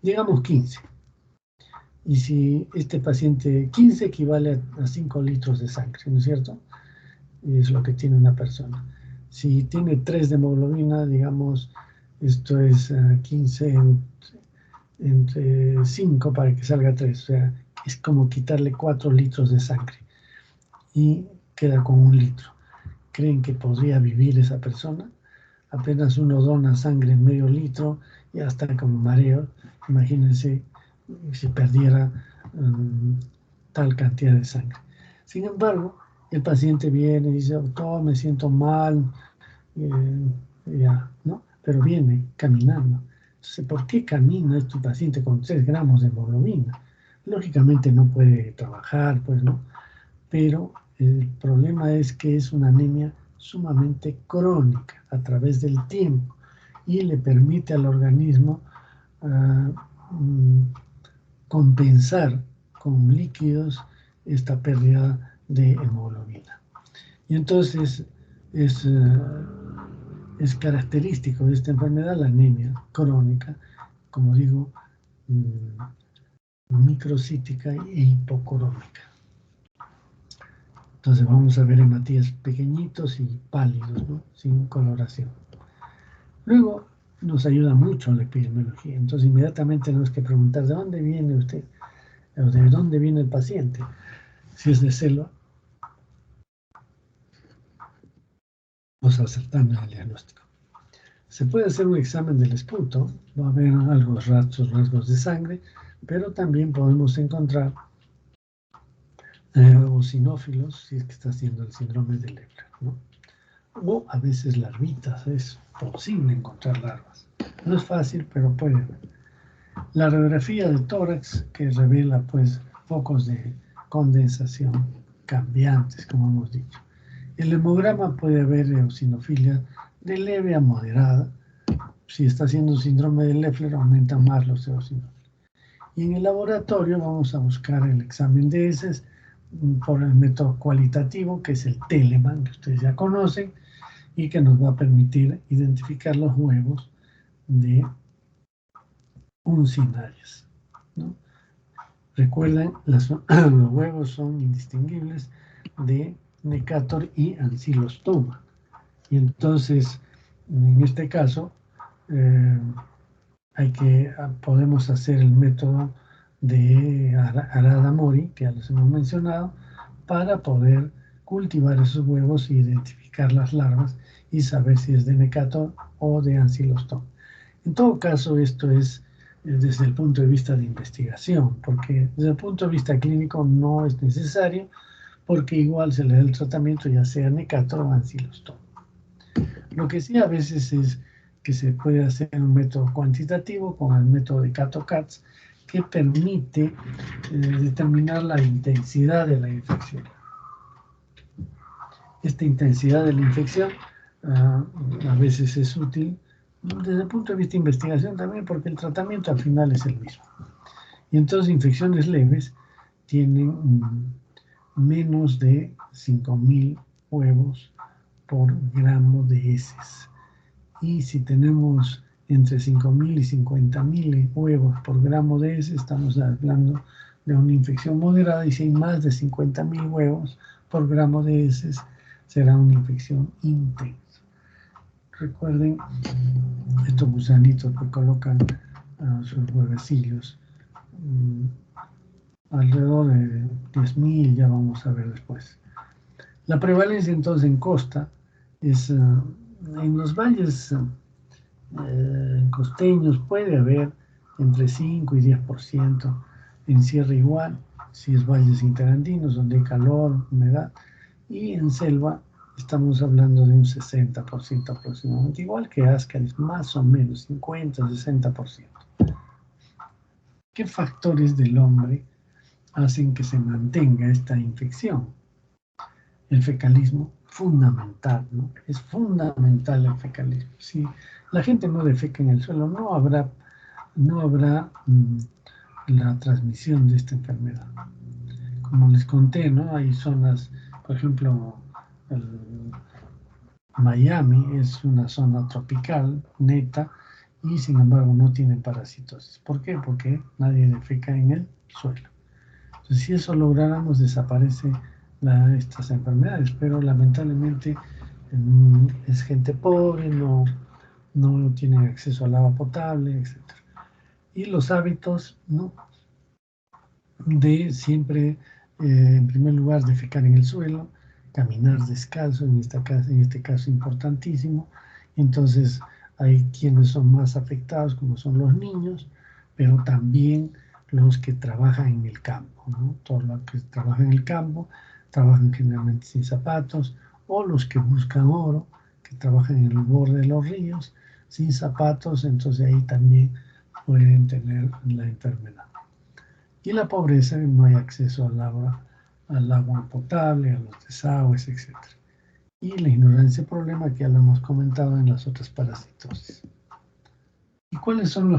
digamos 15. Y si este paciente, 15 equivale a 5 litros de sangre, ¿no es cierto? Y es lo que tiene una persona. Si tiene 3 de hemoglobina, digamos, esto es 15 entre 5 para que salga 3. O sea, es como quitarle 4 litros de sangre. Y queda con 1 litro. ¿Creen que podría vivir esa persona? Apenas uno dona sangre en medio litro, ya está como mareo. Imagínense si perdiera tal cantidad de sangre. Sin embargo, el paciente viene y dice, doctor, me siento mal, ya, ¿no? Pero viene caminando. Entonces, ¿por qué camina este paciente con 3 gramos de hemoglobina? Lógicamente no puede trabajar, pues, ¿no? Pero el problema es que es una anemia sumamente crónica a través del tiempo y le permite al organismo compensar con líquidos esta pérdida de hemoglobina. Y entonces es característico de esta enfermedad la anemia crónica, como digo, microcítica e hipocorónica. Entonces vamos a ver hematías pequeñitos y pálidos, ¿no? Sin coloración. Luego nos ayuda mucho la epidemiología. Entonces inmediatamente tenemos que preguntar de dónde viene usted, o de dónde viene el paciente. Si es de selva, vamos a acertar en el diagnóstico. Se puede hacer un examen del esputo, va a haber algunos rasgos de sangre, pero también podemos encontrar eosinófilos, si es que está haciendo el síndrome de Lepra, ¿no? O a veces larvitas, es posible encontrar larvas. No es fácil, pero puede haber. La radiografía de tórax, que revela pues focos de condensación cambiantes, como hemos dicho. El hemograma puede haber eosinofilia de leve a moderada. Si está haciendo un síndrome de Leffler, aumenta más los eosinófilos. Y en el laboratorio vamos a buscar el examen de heces por el método cualitativo, que es el Telemann, que ustedes ya conocen, y que nos va a permitir identificar los huevos de uncinarias, ¿no? Recuerden, los huevos son indistinguibles de Necator y Ancylostoma. Y entonces, en este caso, podemos hacer el método de Arada-Mori, que ya los hemos mencionado, para poder cultivar esos huevos e identificar las larvas y saber si es de Necator o de Ancylostoma. En todo caso, esto es desde el punto de vista de investigación, porque desde el punto de vista clínico no es necesario, porque igual se le da el tratamiento ya sea Necator o Ancylostoma. Lo que sí a veces es que se puede hacer un método cuantitativo con el método de Cato-Katz, que permite determinar la intensidad de la infección. Esta intensidad de la infección a veces es útil desde el punto de vista de investigación también, porque el tratamiento al final es el mismo. Y entonces infecciones leves tienen menos de 5.000 huevos por gramo de heces. Y si tenemos entre 5.000 y 50.000 huevos por gramo de heces, estamos hablando de una infección moderada, y si hay más de 50.000 huevos por gramo de heces, será una infección intensa. Recuerden estos gusanitos que colocan sus huevecillos, alrededor de 10.000, ya vamos a ver después. La prevalencia entonces en costa es, en los valles costeños puede haber entre 5 y 10%, en sierra igual, si es valles interandinos donde hay calor, humedad, y en selva estamos hablando de un 60% aproximadamente, igual que Ascaris, más o menos 50, 60%. ¿Qué factores del hombre hacen que se mantenga esta infección? El fecalismo, fundamental, ¿no? Es fundamental el fecalismo. Si la gente no defeca en el suelo, no habrá la transmisión de esta enfermedad. Como les conté, ¿no? Hay zonas, por ejemplo, Miami es una zona tropical, neta, y sin embargo no tienen parasitosis. ¿Por qué? Porque nadie defeca en el suelo. Entonces, si eso lográramos, desaparecen estas enfermedades, pero lamentablemente es gente pobre, no tienen acceso al agua potable, etc. Y los hábitos, ¿no?, de siempre, en primer lugar, defecar en el suelo, caminar descalzo, en este caso importantísimo. Entonces, hay quienes son más afectados, como son los niños, pero también los que trabajan en el campo, ¿no? Todos los que trabajan en el campo trabajan generalmente sin zapatos, o los que buscan oro, que trabajan en el borde de los ríos, sin zapatos, entonces ahí también pueden tener la enfermedad. Y la pobreza, no hay acceso al agua potable, a los desagües, etc. Y la ignorancia, problema que ya lo hemos comentado en las otras parasitosis. ¿Y cuáles son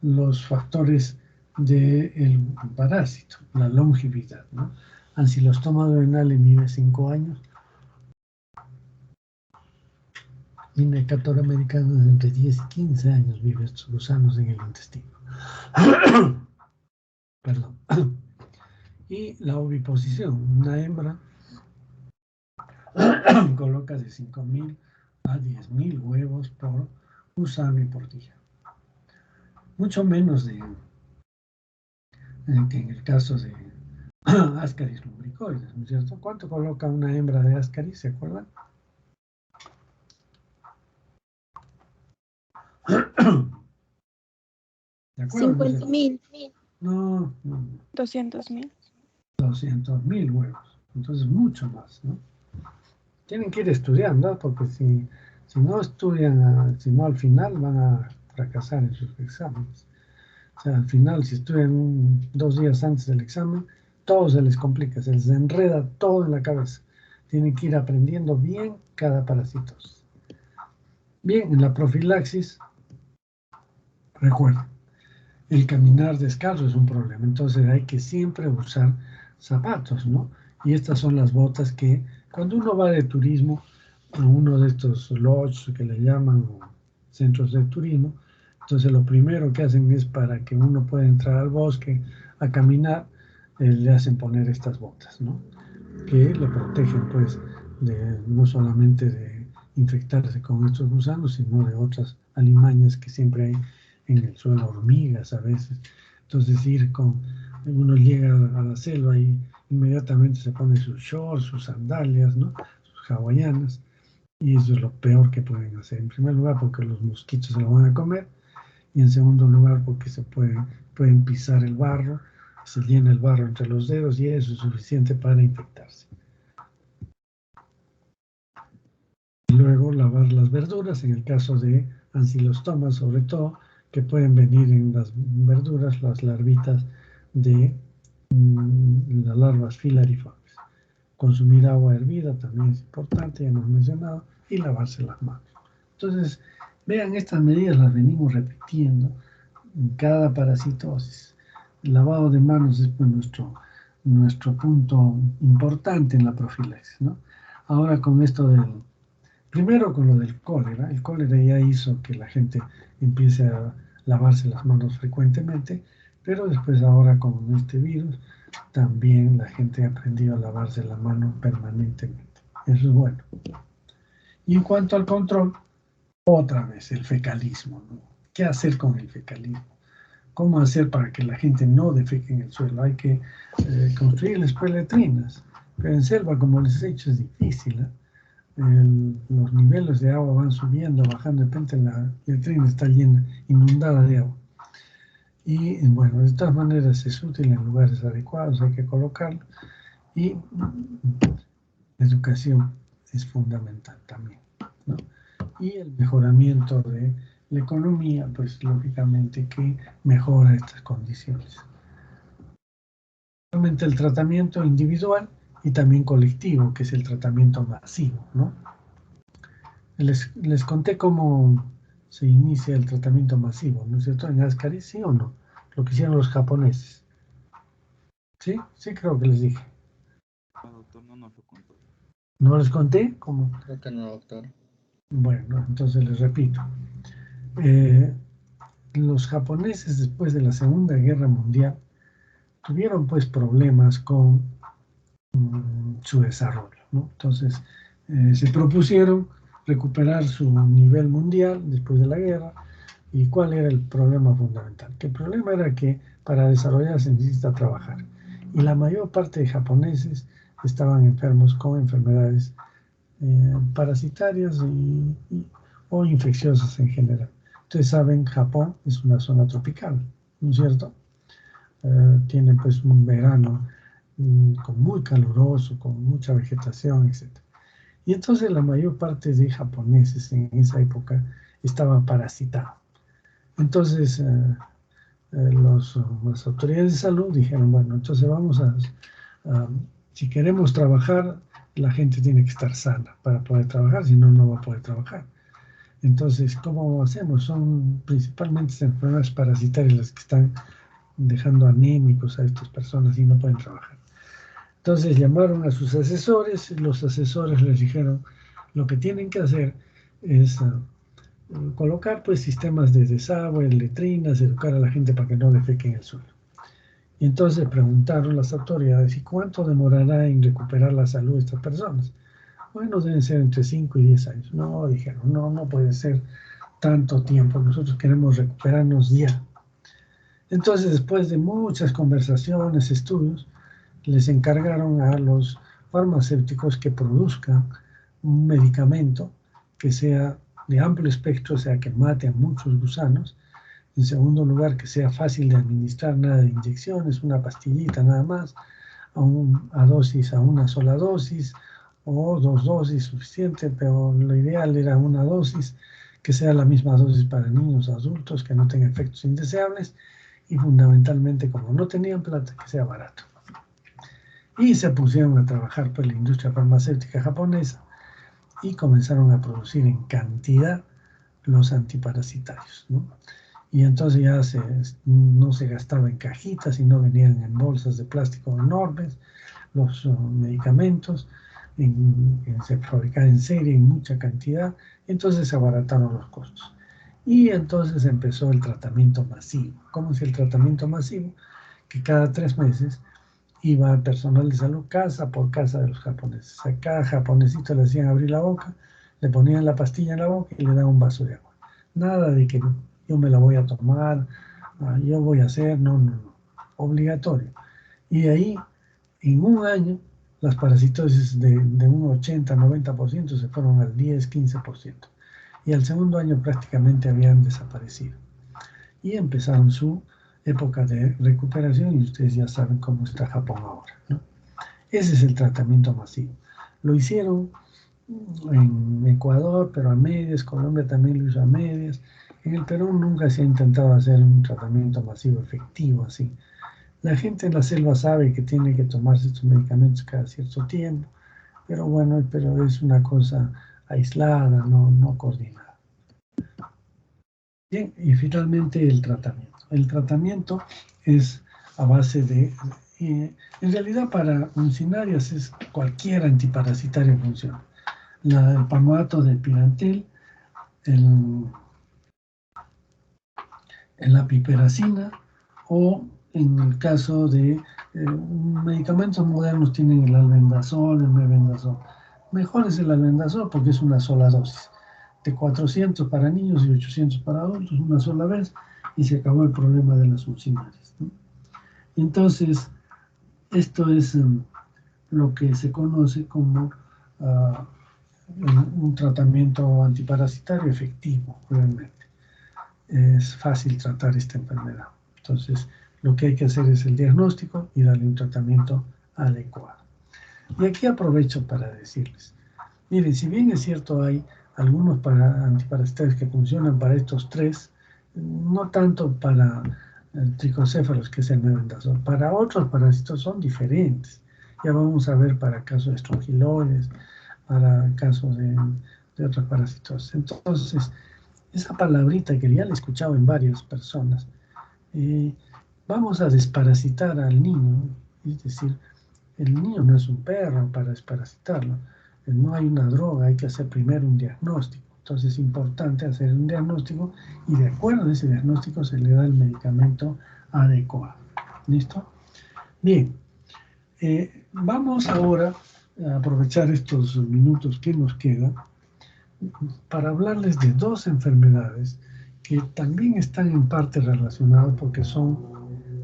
los factores del parásito? La longevidad, ¿no? Ancilostoma duodenale vive 5 años. Indecator americano entre 10 y 15 años vive estos gusanos en el intestino. Perdón. Y la oviposición, una hembra coloca de 5.000 a 10.000 huevos por gusano y por día. Mucho menos que en el caso de Ascaris lumbricoides, ¿no es cierto? ¿Cuánto coloca una hembra de Ascaris? ¿Se acuerdan? ¿De acuerdo? 50.000. No, 200.000. 200.000 huevos. Entonces, mucho más, ¿no? Tienen que ir estudiando, ¿no? Porque si no estudian, si no al final van a fracasar en sus exámenes. O sea, al final, si estudian 2 días antes del examen, todo se les complica, se les enreda todo en la cabeza. Tienen que ir aprendiendo bien cada parasitosis. Bien, en la profilaxis, recuerden, el caminar descalzo es un problema, entonces hay que siempre usar zapatos, ¿no? Y estas son las botas que, cuando uno va de turismo a uno de estos lodges que le llaman centros de turismo, entonces lo primero que hacen es, para que uno pueda entrar al bosque a caminar, le hacen poner estas botas, ¿no? Que le protegen, pues, no solamente de infectarse con estos gusanos, sino de otras alimañas que siempre hay en el suelo, hormigas a veces. Entonces uno llega a la selva y inmediatamente se pone sus shorts, sus sandalias, ¿no?, sus hawaianas, y eso es lo peor que pueden hacer. En primer lugar, porque los mosquitos se lo van a comer, y en segundo lugar, porque pueden pisar el barro, se llena el barro entre los dedos, y eso es suficiente para infectarse. Y luego lavar las verduras, en el caso de ancilostomas sobre todo, que pueden venir en las verduras, las larvitas de las larvas filariformes. Consumir agua hervida también es importante, ya hemos mencionado, y lavarse las manos. Entonces, vean, estas medidas las venimos repitiendo en cada parasitosis. El lavado de manos es, pues, nuestro punto importante en la profilaxis, ¿no? Ahora, con esto primero con lo del cólera, el cólera ya hizo que la gente empiece a lavarse las manos frecuentemente, pero después ahora con este virus también la gente ha aprendido a lavarse la mano permanentemente. Eso es bueno. Y en cuanto al control, otra vez el fecalismo, ¿no? ¿Qué hacer con el fecalismo? ¿Cómo hacer para que la gente no defeque en el suelo? Hay que construirles letrinas, pero en selva, como les he dicho, es difícil, ¿eh? Los niveles de agua van subiendo, bajando, de repente la letrina está llena, inundada de agua. Y bueno, de todas maneras es útil en lugares adecuados, hay que colocarlo. Y la educación es fundamental también, ¿no? Y el mejoramiento de la economía, pues lógicamente que mejora estas condiciones. Realmente el tratamiento individual y también colectivo, que es el tratamiento masivo, ¿no? Les conté cómo se inicia el tratamiento masivo, ¿no es cierto? En Ascaris, ¿sí o no? Lo que hicieron los japoneses. ¿Sí? Sí, creo que les dije. No, doctor, no nos lo contó. ¿No les conté? ¿Cómo? Creo que no, doctor. Bueno, entonces les repito. Los japoneses, después de la Segunda Guerra Mundial, tuvieron pues problemas con su desarrollo, ¿no? Entonces, se propusieron recuperar su nivel mundial después de la guerra. ¿Y cuál era el problema fundamental? Que el problema era que para desarrollarse se necesita trabajar. Y la mayor parte de japoneses estaban enfermos con enfermedades parasitarias o infecciosas en general. Ustedes saben, Japón es una zona tropical, ¿no es cierto? Tiene pues un verano muy caluroso, con mucha vegetación, etc. Y entonces la mayor parte de japoneses en esa época estaban parasitados. Entonces las autoridades de salud dijeron, bueno, entonces vamos si queremos trabajar, la gente tiene que estar sana para poder trabajar, si no, no va a poder trabajar. Entonces, ¿cómo hacemos? Son principalmente enfermedades parasitarias las que están dejando anémicos a estas personas y no pueden trabajar. Entonces llamaron a sus asesores, y los asesores les dijeron, lo que tienen que hacer es colocar pues sistemas de desagüe, letrinas, educar a la gente para que no defeque en el suelo. Y entonces preguntaron las autoridades, ¿y cuánto demorará en recuperar la salud de estas personas? Bueno, deben ser entre 5 y 10 años. No, dijeron, no puede ser tanto tiempo, nosotros queremos recuperarnos ya. Entonces, después de muchas conversaciones, estudios, les encargaron a los farmacéuticos que produzcan un medicamento que sea de amplio espectro, o sea, que mate a muchos gusanos. En segundo lugar, que sea fácil de administrar, nada de inyecciones, una pastillita nada más, a una sola dosis, o 2 dosis suficiente, pero lo ideal era una dosis, que sea la misma dosis para niños, adultos, que no tenga efectos indeseables, y fundamentalmente, como no tenían plata, que sea barato. Y se pusieron a trabajar por la industria farmacéutica japonesa y comenzaron a producir en cantidad los antiparasitarios, ¿no? Y entonces ya no se gastaba en cajitas, sino venían en bolsas de plástico enormes los medicamentos, se fabricaban en serie en mucha cantidad, entonces se abarataron los costos. Y entonces empezó el tratamiento masivo. ¿Cómo es el tratamiento masivo? Que cada 3 meses iba el personal de salud casa por casa de los japoneses. A cada japonesito le hacían abrir la boca, le ponían la pastilla en la boca y le daban un vaso de agua. Nada de que yo me la voy a tomar, yo voy a hacer, no. Obligatorio. Y de ahí, en un año, las parasitosis de un 80-90% se fueron al 10-15%. Y al segundo año prácticamente habían desaparecido. Y empezaron su época de recuperación y ustedes ya saben cómo está Japón ahora, ¿no? Ese es el tratamiento masivo. Lo hicieron en Ecuador, pero a medias. Colombia también lo hizo a medias. En el Perú nunca se ha intentado hacer un tratamiento masivo efectivo así. La gente en la selva sabe que tiene que tomarse estos medicamentos cada cierto tiempo, pero bueno, pero es una cosa aislada, no coordinada. Bien, y finalmente el tratamiento. El tratamiento es a base de, en realidad para uncinarias es cualquier antiparasitario funciona. El palmoato de pirantel, la piperacina, o en el caso de medicamentos modernos tienen el albendazol, el mebendazol. Mejor es el albendazol porque es una sola dosis, de 400 para niños y 800 para adultos, una sola vez, y se acabó el problema de las uncinarias, ¿no? Entonces, esto es lo que se conoce como un tratamiento antiparasitario efectivo, realmente. Es fácil tratar esta enfermedad. Entonces, lo que hay que hacer es el diagnóstico y darle un tratamiento adecuado. Y aquí aprovecho para decirles, miren, si bien es cierto hay algunos antiparasitarios que funcionan para estos tres, no tanto para el tricocéfalos, que es el mebendazol. Para otros parásitos son diferentes. Ya vamos a ver para casos de estrongiloides, para casos de otros parásitos. Entonces, esa palabrita que ya la he escuchado en varias personas, vamos a desparasitar al niño, es decir, el niño no es un perro para desparasitarlo. no hay una droga, hay que hacer primero un diagnóstico. Entonces es importante hacer un diagnóstico y de acuerdo a ese diagnóstico se le da el medicamento adecuado. ¿Listo? Bien, vamos ahora a aprovechar estos minutos que nos quedan para hablarles de dos enfermedades que también están en parte relacionadas porque son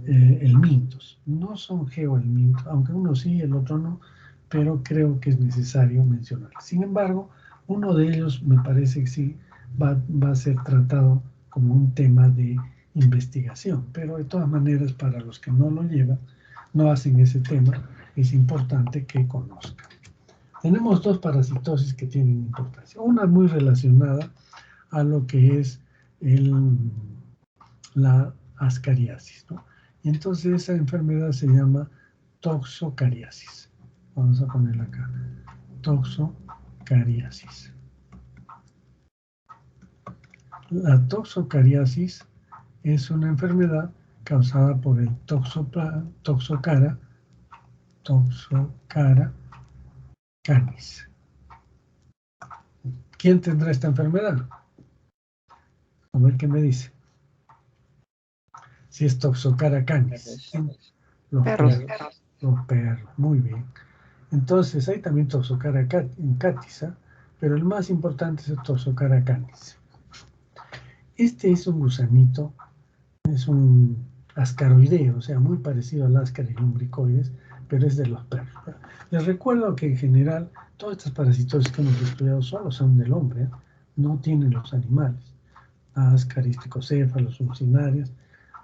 helmintos. No son geohelmintos, aunque uno sí, el otro no, pero creo que es necesario mencionar. Sin embargo, uno de ellos me parece que sí va a ser tratado como un tema de investigación, pero de todas maneras para los que no lo llevan, no hacen ese tema, es importante que conozcan. Tenemos dos parasitosis que tienen importancia. Una muy relacionada a lo que es la ascariasis, ¿no? Y entonces esa enfermedad se llama toxocariasis. Vamos a ponerla acá. Toxocariasis. La toxocariasis es una enfermedad causada por el Toxocara canis. ¿Quién tendrá esta enfermedad? A ver qué me dice. Si es Toxocara canis. Los perros. Los perros, muy bien. Entonces hay también Toxocara catis, pero el más importante es el Toxocara canis. Este es un gusanito, es un ascaroideo, o sea, muy parecido al Ascaris lumbricoides, pero es de los perros. Les recuerdo que en general todas estas parasitosis que hemos estudiado solo son del hombre, no tienen los animales. Ascaris, tricocéfalos, ulcinarias.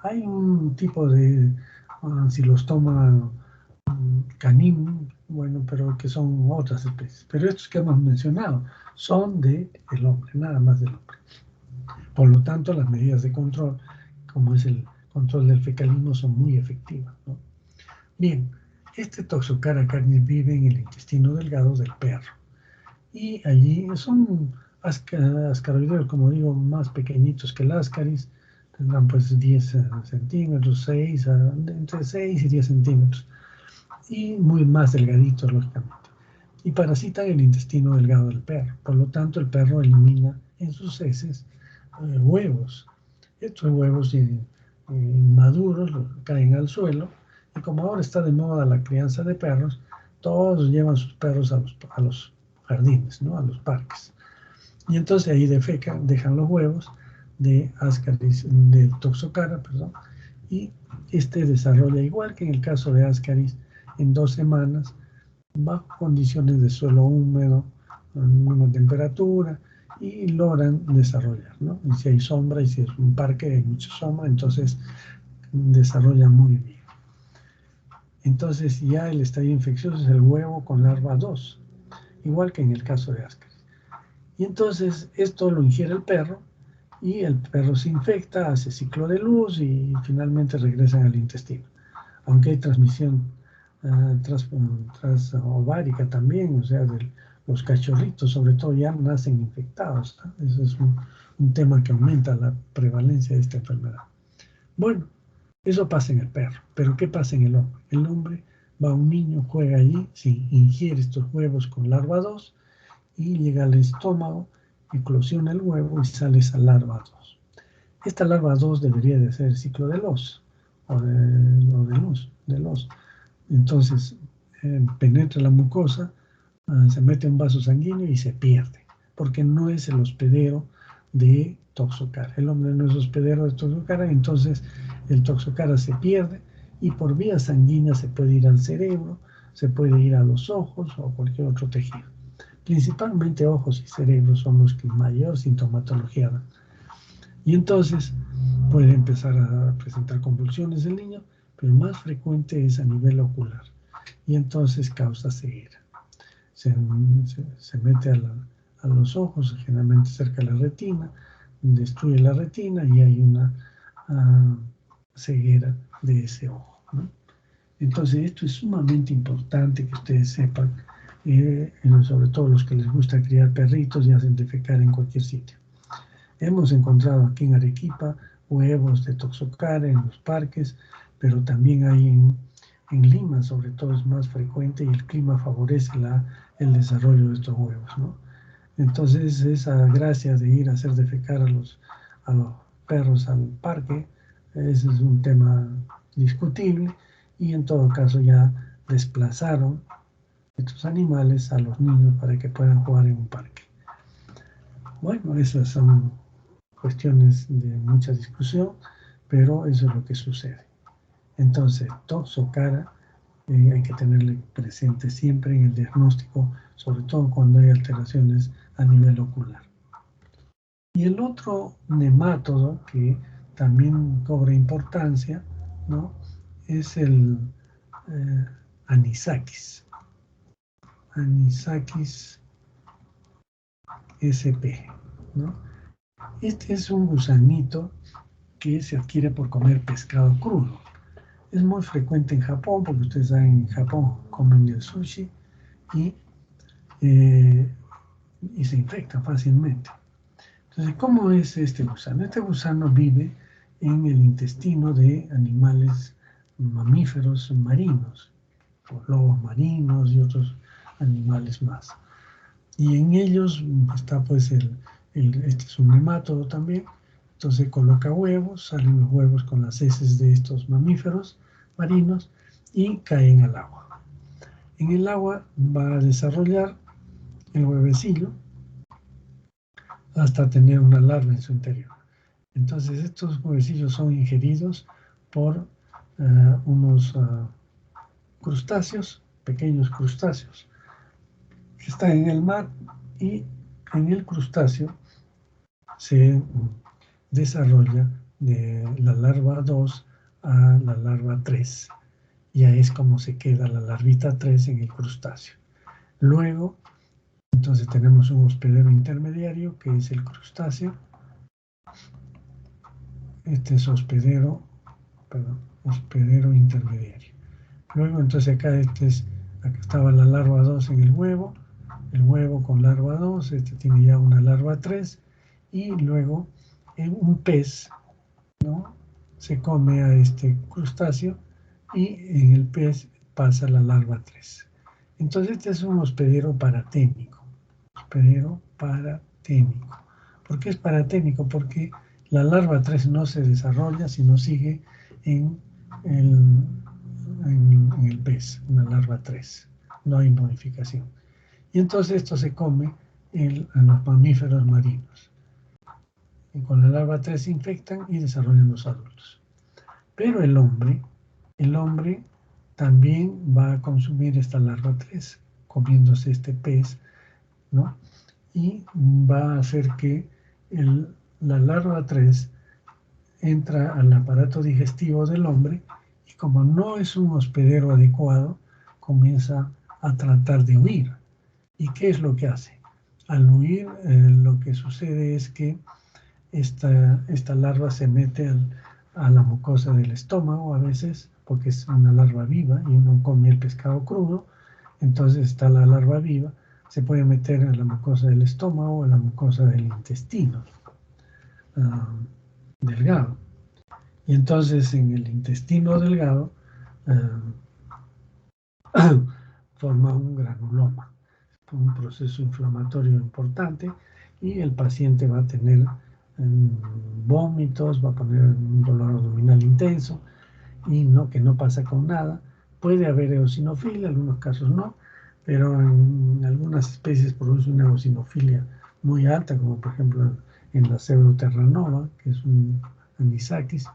Hay un tipo de Ancylostoma canin, bueno, pero que son otras especies. Pero estos que hemos mencionado son del hombre, nada más del hombre. Por lo tanto, las medidas de control, como es el control del fecalismo, son muy efectivas, ¿no? Bien, este Toxocara canis vive en el intestino delgado del perro. Y allí son ascaroideos, como digo, más pequeñitos que el Ascaris. Tendrán pues 10 centímetros, entre 6 y 10 centímetros. Y muy más delgaditos, lógicamente. Y parasitan el intestino delgado del perro. Por lo tanto, el perro elimina en sus heces huevos. Estos huevos inmaduros caen al suelo. Y como ahora está de moda la crianza de perros, todos llevan sus perros a los jardines, ¿no? A los parques. Y entonces ahí defecan, dejan los huevos de Ascaris, de Toxocara, perdón, y este desarrolla, igual que en el caso de Ascaris, en 2 semanas, bajo condiciones de suelo húmedo, una temperatura, y logran desarrollar, ¿no? Y si hay sombra, y si es un parque hay mucha sombra, entonces desarrolla muy bien. Entonces ya el estadio infeccioso es el huevo con larva 2, igual que en el caso de Ascaris. Y entonces esto lo ingiere el perro, y el perro se infecta, hace ciclo de luz y finalmente regresan al intestino. Aunque hay transmisión transovárica también, o sea, los cachorritos sobre todo ya nacen infectados, ¿no? Eso es un tema que aumenta la prevalencia de esta enfermedad. Bueno, eso pasa en el perro, pero ¿qué pasa en el hombre? El hombre va a un niño, juega allí, ingiere estos huevos con larva 2 y llega al estómago, eclosiona el huevo y sale esa larva 2. Esta larva 2 debería de ser el ciclo de los, o de los. Entonces, penetra la mucosa, se mete en un vaso sanguíneo y se pierde, porque no es el hospedero de Toxocara. El hombre no es hospedero de Toxocara, entonces el Toxocara se pierde y por vía sanguínea se puede ir al cerebro, se puede ir a los ojos o cualquier otro tejido. Principalmente ojos y cerebro son los que mayor sintomatología dan. Y entonces puede empezar a presentar convulsiones el niño, pero más frecuente es a nivel ocular. Y entonces causa ceguera. Se mete a los ojos, generalmente cerca de la retina, destruye la retina y hay una ceguera de ese ojo, ¿no? Entonces esto es sumamente importante que ustedes sepan, sobre todo los que les gusta criar perritos y hacen defecar en cualquier sitio. Hemos encontrado aquí en Arequipa huevos de Toxocara en los parques, pero también hay en Lima, sobre todo es más frecuente y el clima favorece la el desarrollo de estos huevos, ¿no? Entonces, esa gracia de ir a hacer defecar a los perros al parque, ese es un tema discutible, y en todo caso ya desplazaron estos animales a los niños para que puedan jugar en un parque. Bueno, esas son cuestiones de mucha discusión, pero eso es lo que sucede. Entonces, tos o cara hay que tenerle presente siempre en el diagnóstico, sobre todo cuando hay alteraciones a nivel ocular. Y el otro nemátodo que también cobra importancia, ¿no?, es el Anisakis. Anisakis sp, ¿no? Este es un gusanito que se adquiere por comer pescado crudo. Es muy frecuente en Japón, porque ustedes saben, en Japón comen el sushi y se infecta fácilmente. Entonces, ¿cómo es este gusano? Este gusano vive en el intestino de animales mamíferos marinos, lobos marinos y otros animales más. Y en ellos está pues este es un nemátodo también. Entonces coloca huevos, salen los huevos con las heces de estos mamíferos marinos y caen al agua. En el agua va a desarrollar el huevecillo hasta tener una larva en su interior. Entonces estos huevecillos son ingeridos por unos crustáceos, pequeños crustáceos, que están en el mar, y en el crustáceo se desarrolla de la larva 2 a la larva 3. Ya es como se queda la larvita 3 en el crustáceo. Luego, entonces tenemos un hospedero intermediario que es el crustáceo. Este es hospedero intermediario. Luego, entonces acá estaba la larva 2 en el huevo con larva 2, este tiene ya una larva 3, y luego un pez, ¿no?, se come a este crustáceo y en el pez pasa la larva 3. Entonces este es un hospedero paraténico. ¿Por qué es paraténico? Porque la larva 3 no se desarrolla, sino sigue en el pez, una larva 3. No hay modificación. Y entonces esto se come en los mamíferos marinos. Y con la larva 3 se infectan y desarrollan los adultos. Pero el hombre también va a consumir esta larva 3, comiéndose este pez, ¿no? Y va a hacer que la larva 3 entra al aparato digestivo del hombre, y como no es un hospedero adecuado, comienza a tratar de huir. ¿Y qué es lo que hace? Al huir, lo que sucede es que esta larva se mete a la mucosa del estómago a veces, porque es una larva viva y uno come el pescado crudo. Entonces está la larva viva, se puede meter en la mucosa del estómago o en la mucosa del intestino delgado. Y entonces en el intestino delgado forma un granuloma, un proceso inflamatorio importante, y el paciente va a tener vómitos, va a poner un dolor abdominal intenso, y que no pasa con nada. Puede haber eosinofilia, en algunos casos no, pero en algunas especies produce una eosinofilia muy alta, como por ejemplo en la Pseudoterranova, que es un Anisakis.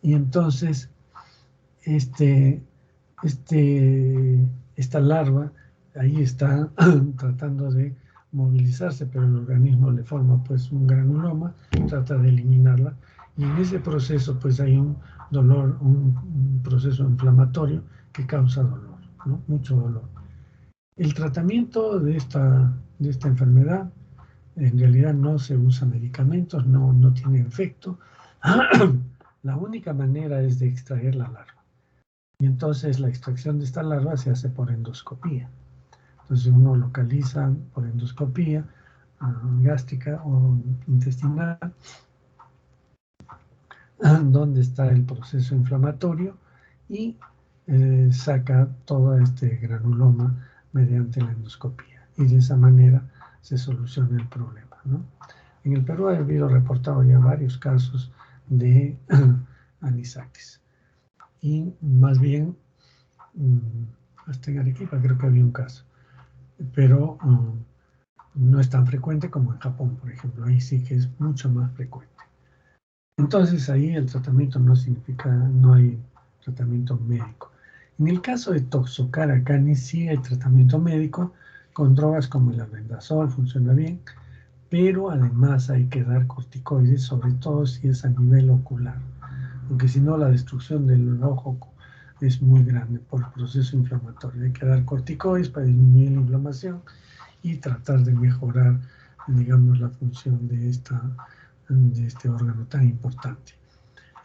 Y entonces esta larva ahí está tratando de movilizarse, pero el organismo le forma pues un granuloma, trata de eliminarla, y en ese proceso pues hay un dolor, un proceso inflamatorio que causa dolor, ¿no?, mucho dolor. El tratamiento de esta enfermedad, en realidad no se usa medicamentos, no tiene efecto. La única manera es de extraer la larva. Y entonces la extracción de esta larva se hace por endoscopía. Entonces uno localiza por endoscopía gástrica o intestinal donde está el proceso inflamatorio, y saca todo este granuloma mediante la endoscopía. Y de esa manera se soluciona el problema, ¿no? En el Perú ha habido reportado ya varios casos de anisakis. Y más bien, hasta en Arequipa creo que había un caso. Pero no es tan frecuente como en Japón, por ejemplo. Ahí sí que es mucho más frecuente. Entonces ahí el tratamiento no significa, no hay tratamiento médico. En el caso de Toxocara canis sí hay tratamiento médico con drogas como el albendazol, funciona bien, pero además hay que dar corticoides, sobre todo si es a nivel ocular, porque si no la destrucción del ojo es muy grande por el proceso inflamatorio. Hay que dar corticoides para disminuir la inflamación y tratar de mejorar, digamos, la función de este órgano tan importante.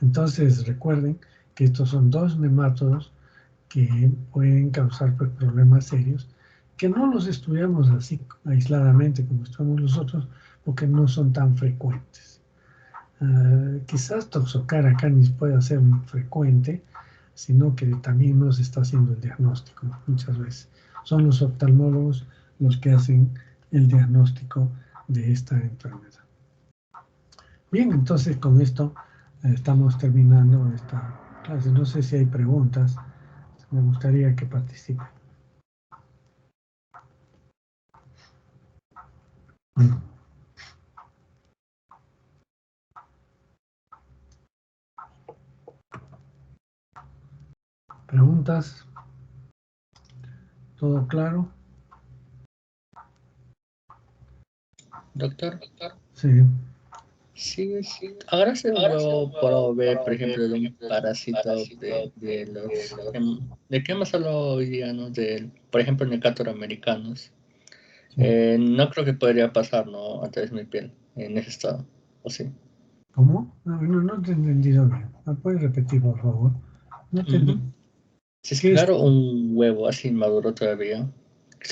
Entonces recuerden que estos son dos nematodos que pueden causar problemas serios, que no los estudiamos así aisladamente como estudiamos nosotros, porque no son tan frecuentes. Quizás Toxocara canis pueda ser frecuente, sino que también no se está haciendo el diagnóstico muchas veces. Son los oftalmólogos los que hacen el diagnóstico de esta enfermedad. Bien, entonces con esto estamos terminando esta clase. No sé si hay preguntas. Me gustaría que participen. ¿Preguntas? ¿Todo claro? Doctor, Sí. sí, ahora se huevo puedo ver, por ejemplo, de un parásito ¿de qué hemos hablado hoy día, no? Por ejemplo, Necator americanos. Sí. No creo que podría pasar, ¿no? A través de mi piel, en ese estado, ¿o sí? ¿Cómo? No te he entendido bien. ¿Me puedes repetir, por favor? No te entendí. Si es ¿Qué que es? agarro un huevo así maduro todavía,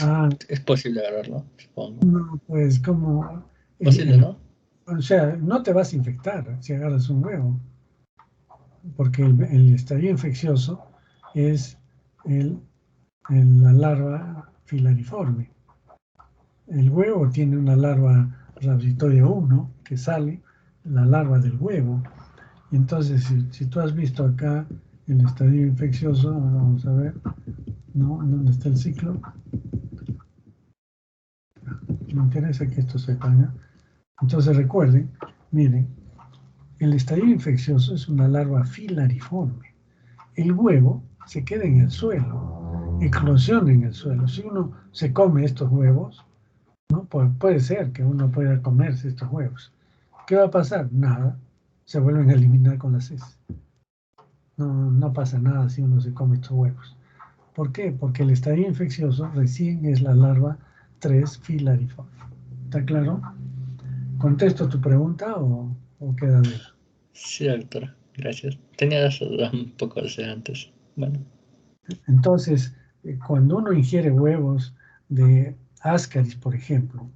Ah, es posible agarrarlo, supongo. no, pues como... Posible, ¿no? o sea, no te vas a infectar si agarras un huevo, porque el estadio infeccioso es la larva filariforme. El huevo tiene una larva Rhabditoide 1 que sale, la larva del huevo. Y entonces, si tú has visto acá el estadio infeccioso, vamos a ver, ¿no? ¿Dónde está el ciclo? Me interesa que esto se haga. Entonces recuerden, miren, el estadio infeccioso es una larva filariforme. El huevo se queda en el suelo, eclosiona en el suelo. Si uno se come estos huevos, ¿no? Puede ser que uno pueda comerse estos huevos. ¿Qué va a pasar? Nada. Se vuelven a eliminar con las heces. No pasa nada si uno se come estos huevos. ¿Por qué? Porque el estadio infeccioso recién es la larva 3 filariforme. ¿Está claro? ¿Contesto tu pregunta o queda de eso? Sí, doctora, gracias. Tenía esa duda un poco desde antes. Bueno. Entonces, cuando uno ingiere huevos de Ascaris, por ejemplo,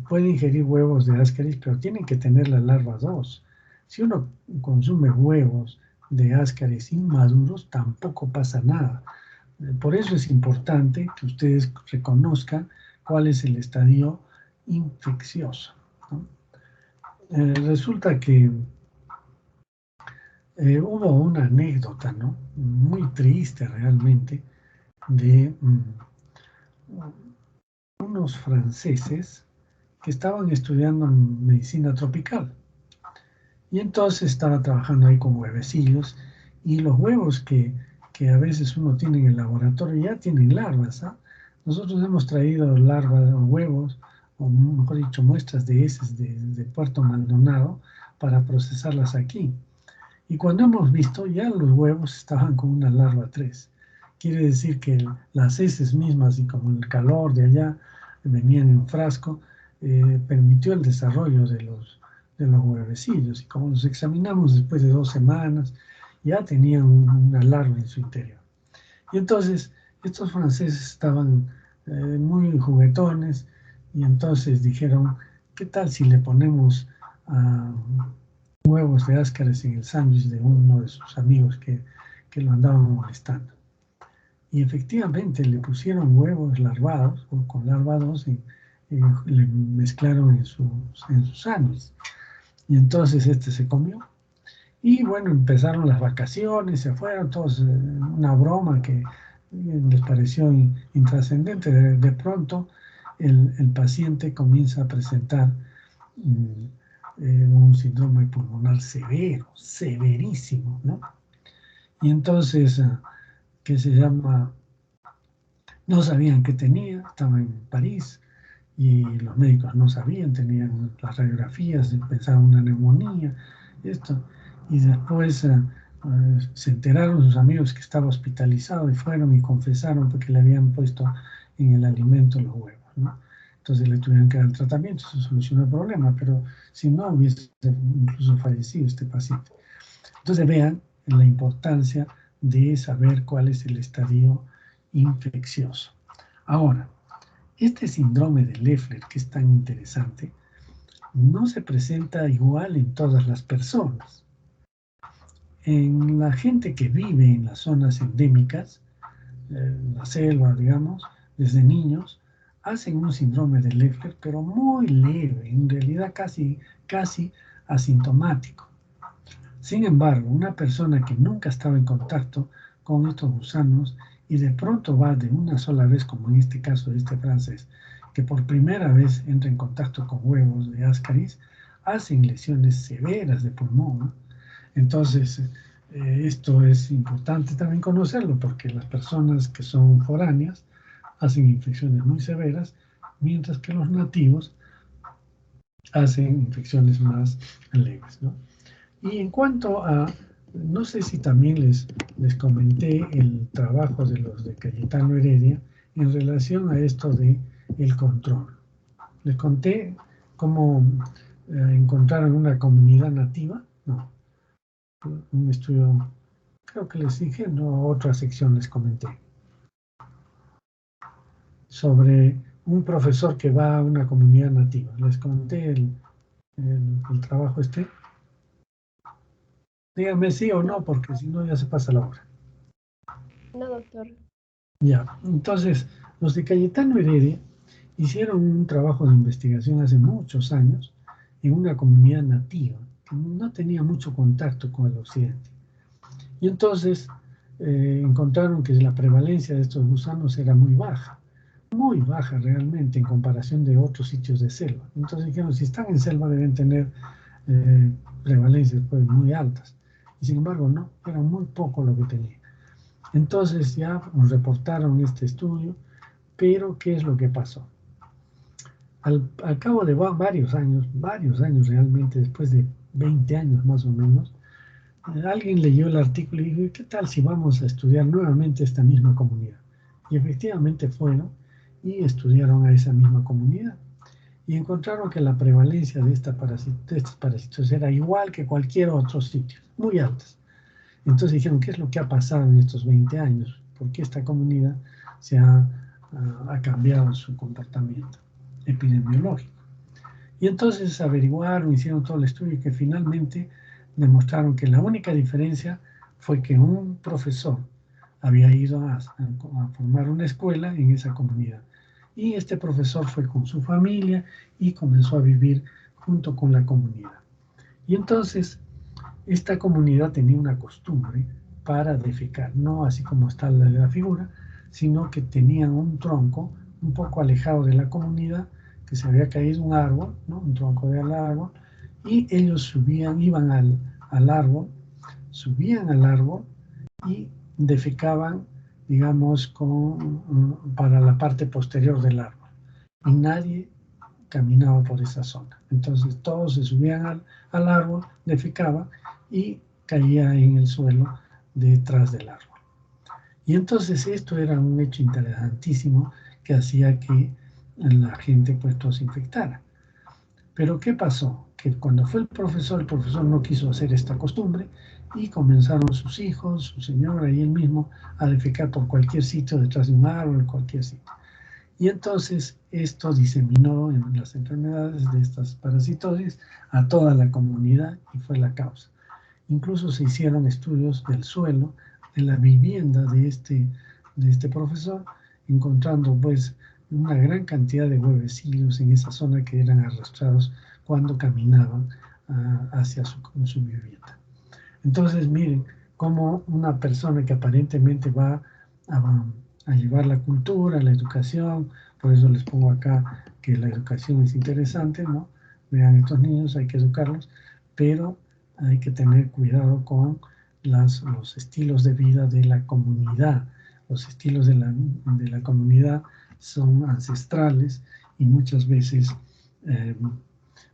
puede ingerir huevos de Ascaris, pero tienen que tener la larva 2. Si uno consume huevos de Ascaris inmaduros, tampoco pasa nada. Por eso es importante que ustedes reconozcan cuál es el estadio infeccioso, ¿no? Resulta que hubo una anécdota, ¿no? Muy triste realmente, de unos franceses que estaban estudiando medicina tropical. Y entonces estaba trabajando ahí con huevecillos y los huevos que a veces uno tiene en el laboratorio ya tienen larvas, ¿ah? Nosotros hemos traído larvas o huevos, o mejor dicho, muestras de heces de Puerto Maldonado para procesarlas aquí. Y cuando hemos visto, ya los huevos estaban con una larva 3. Quiere decir que las heces mismas y como el calor de allá venían en un frasco, permitió el desarrollo de los huevecillos. Y como los examinamos después de 2 semanas, ya tenían una larva en su interior. Y entonces, estos franceses estaban muy juguetones y entonces dijeron, ¿qué tal si le ponemos huevos de Ascaris en el sándwich de uno de sus amigos que lo andaban molestando? Y efectivamente le pusieron huevos larvados, o con larvados, y le mezclaron en su sándwich. Y entonces este se comió. Y bueno, empezaron las vacaciones, se fueron todos, una broma que les pareció intrascendente. De pronto el paciente comienza a presentar un síndrome pulmonar severo, severísimo, ¿no? Y entonces, ¿qué se llama? No sabían qué tenía, estaba en París y los médicos no sabían, tenían las radiografías, pensaban una neumonía, esto. Y después se enteraron sus amigos que estaba hospitalizado y fueron y confesaron porque le habían puesto en el alimento los huevos, ¿no? Entonces le tuvieron que dar el tratamiento, eso solucionó el problema, pero si no hubiese incluso fallecido este paciente. Entonces vean la importancia de saber cuál es el estadio infeccioso. Ahora, este síndrome de Leffler, que es tan interesante, no se presenta igual en todas las personas. En la gente que vive en las zonas endémicas, en la selva, digamos, desde niños, hacen un síndrome de Leffler, pero muy leve, en realidad casi asintomático. Sin embargo, una persona que nunca estaba en contacto con estos gusanos y de pronto va de una sola vez, como en este caso de este francés, que por primera vez entra en contacto con huevos de Ascaris, hacen lesiones severas de pulmón, ¿no? Entonces, esto es importante también conocerlo, porque las personas que son foráneas hacen infecciones muy severas, mientras que los nativos hacen infecciones más leves, ¿no? Y en cuanto a, no sé si también les comenté el trabajo de los de Cayetano Heredia en relación a esto de el control. Les conté cómo encontraron una comunidad nativa, no, un estudio, creo que les dije, no, otra sección les comenté, sobre un profesor que va a una comunidad nativa. Les conté el trabajo este. Díganme sí o no, porque si no ya se pasa la hora. No, doctor. Ya, entonces, los de Cayetano Heredia hicieron un trabajo de investigación hace muchos años en una comunidad nativa que no tenía mucho contacto con el occidente. Y entonces encontraron que la prevalencia de estos gusanos era muy baja realmente en comparación de otros sitios de selva. Entonces dijeron, si están en selva deben tener prevalencias pues, muy altas. Y sin embargo, no, era muy poco lo que tenían. Entonces ya nos reportaron este estudio, pero ¿qué es lo que pasó? Al cabo de varios años realmente, después de 20 años más o menos, alguien leyó el artículo y dijo, ¿qué tal si vamos a estudiar nuevamente esta misma comunidad? Y efectivamente fueron y estudiaron a esa misma comunidad. Y encontraron que la prevalencia de estos parásitos era igual que cualquier otro sitio, muy altas. Entonces dijeron, ¿qué es lo que ha pasado en estos 20 años? ¿Por qué esta comunidad ha cambiado su comportamiento epidemiológico? Y entonces averiguaron, hicieron todo el estudio y que finalmente demostraron que la única diferencia fue que un profesor había ido a formar una escuela en esa comunidad. Y este profesor fue con su familia y comenzó a vivir junto con la comunidad. Y entonces esta comunidad tenía una costumbre para defecar, no así como está la figura, sino que tenían un tronco un poco alejado de la comunidad, que se había caído un árbol, ¿no? Un tronco del árbol, y ellos iban al árbol, subían al árbol y defecaban, digamos, para la parte posterior del árbol. Y nadie caminaba por esa zona. Entonces todos se subían al árbol, defecaban y caía en el suelo detrás del árbol. Y entonces esto era un hecho interesantísimo que hacía que la gente pues se infectara. Pero ¿qué pasó? Que cuando fue el profesor no quiso hacer esta costumbre y comenzaron sus hijos, su señora y él mismo a defecar por cualquier sitio, detrás de un árbol, cualquier sitio. Y entonces esto diseminó en las enfermedades de estas parasitosis a toda la comunidad y fue la causa. Incluso se hicieron estudios del suelo, de la vivienda de de este profesor, encontrando pues una gran cantidad de huevecillos en esa zona que eran arrastrados cuando caminaban hacia su vivienda. Entonces, miren, como una persona que aparentemente va a llevar la cultura, la educación, por eso les pongo acá que la educación es interesante, ¿no? Vean, estos niños hay que educarlos, pero hay que tener cuidado con los estilos de vida de la comunidad. Los estilos de la comunidad son ancestrales y muchas veces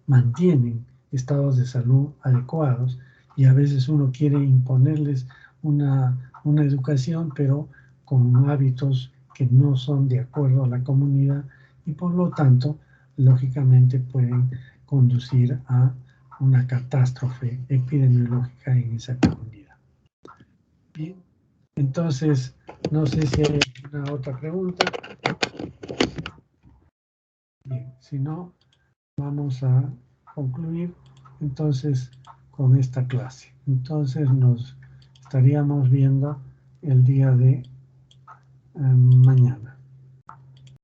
mantienen estados de salud adecuados, y a veces uno quiere imponerles una educación, pero con hábitos que no son de acuerdo a la comunidad, y por lo tanto, lógicamente pueden conducir a una catástrofe epidemiológica en esa comunidad. Bien, entonces, no sé si hay alguna otra pregunta. Bien, si no, vamos a concluir entonces con esta clase. Entonces nos estaríamos viendo el día de mañana.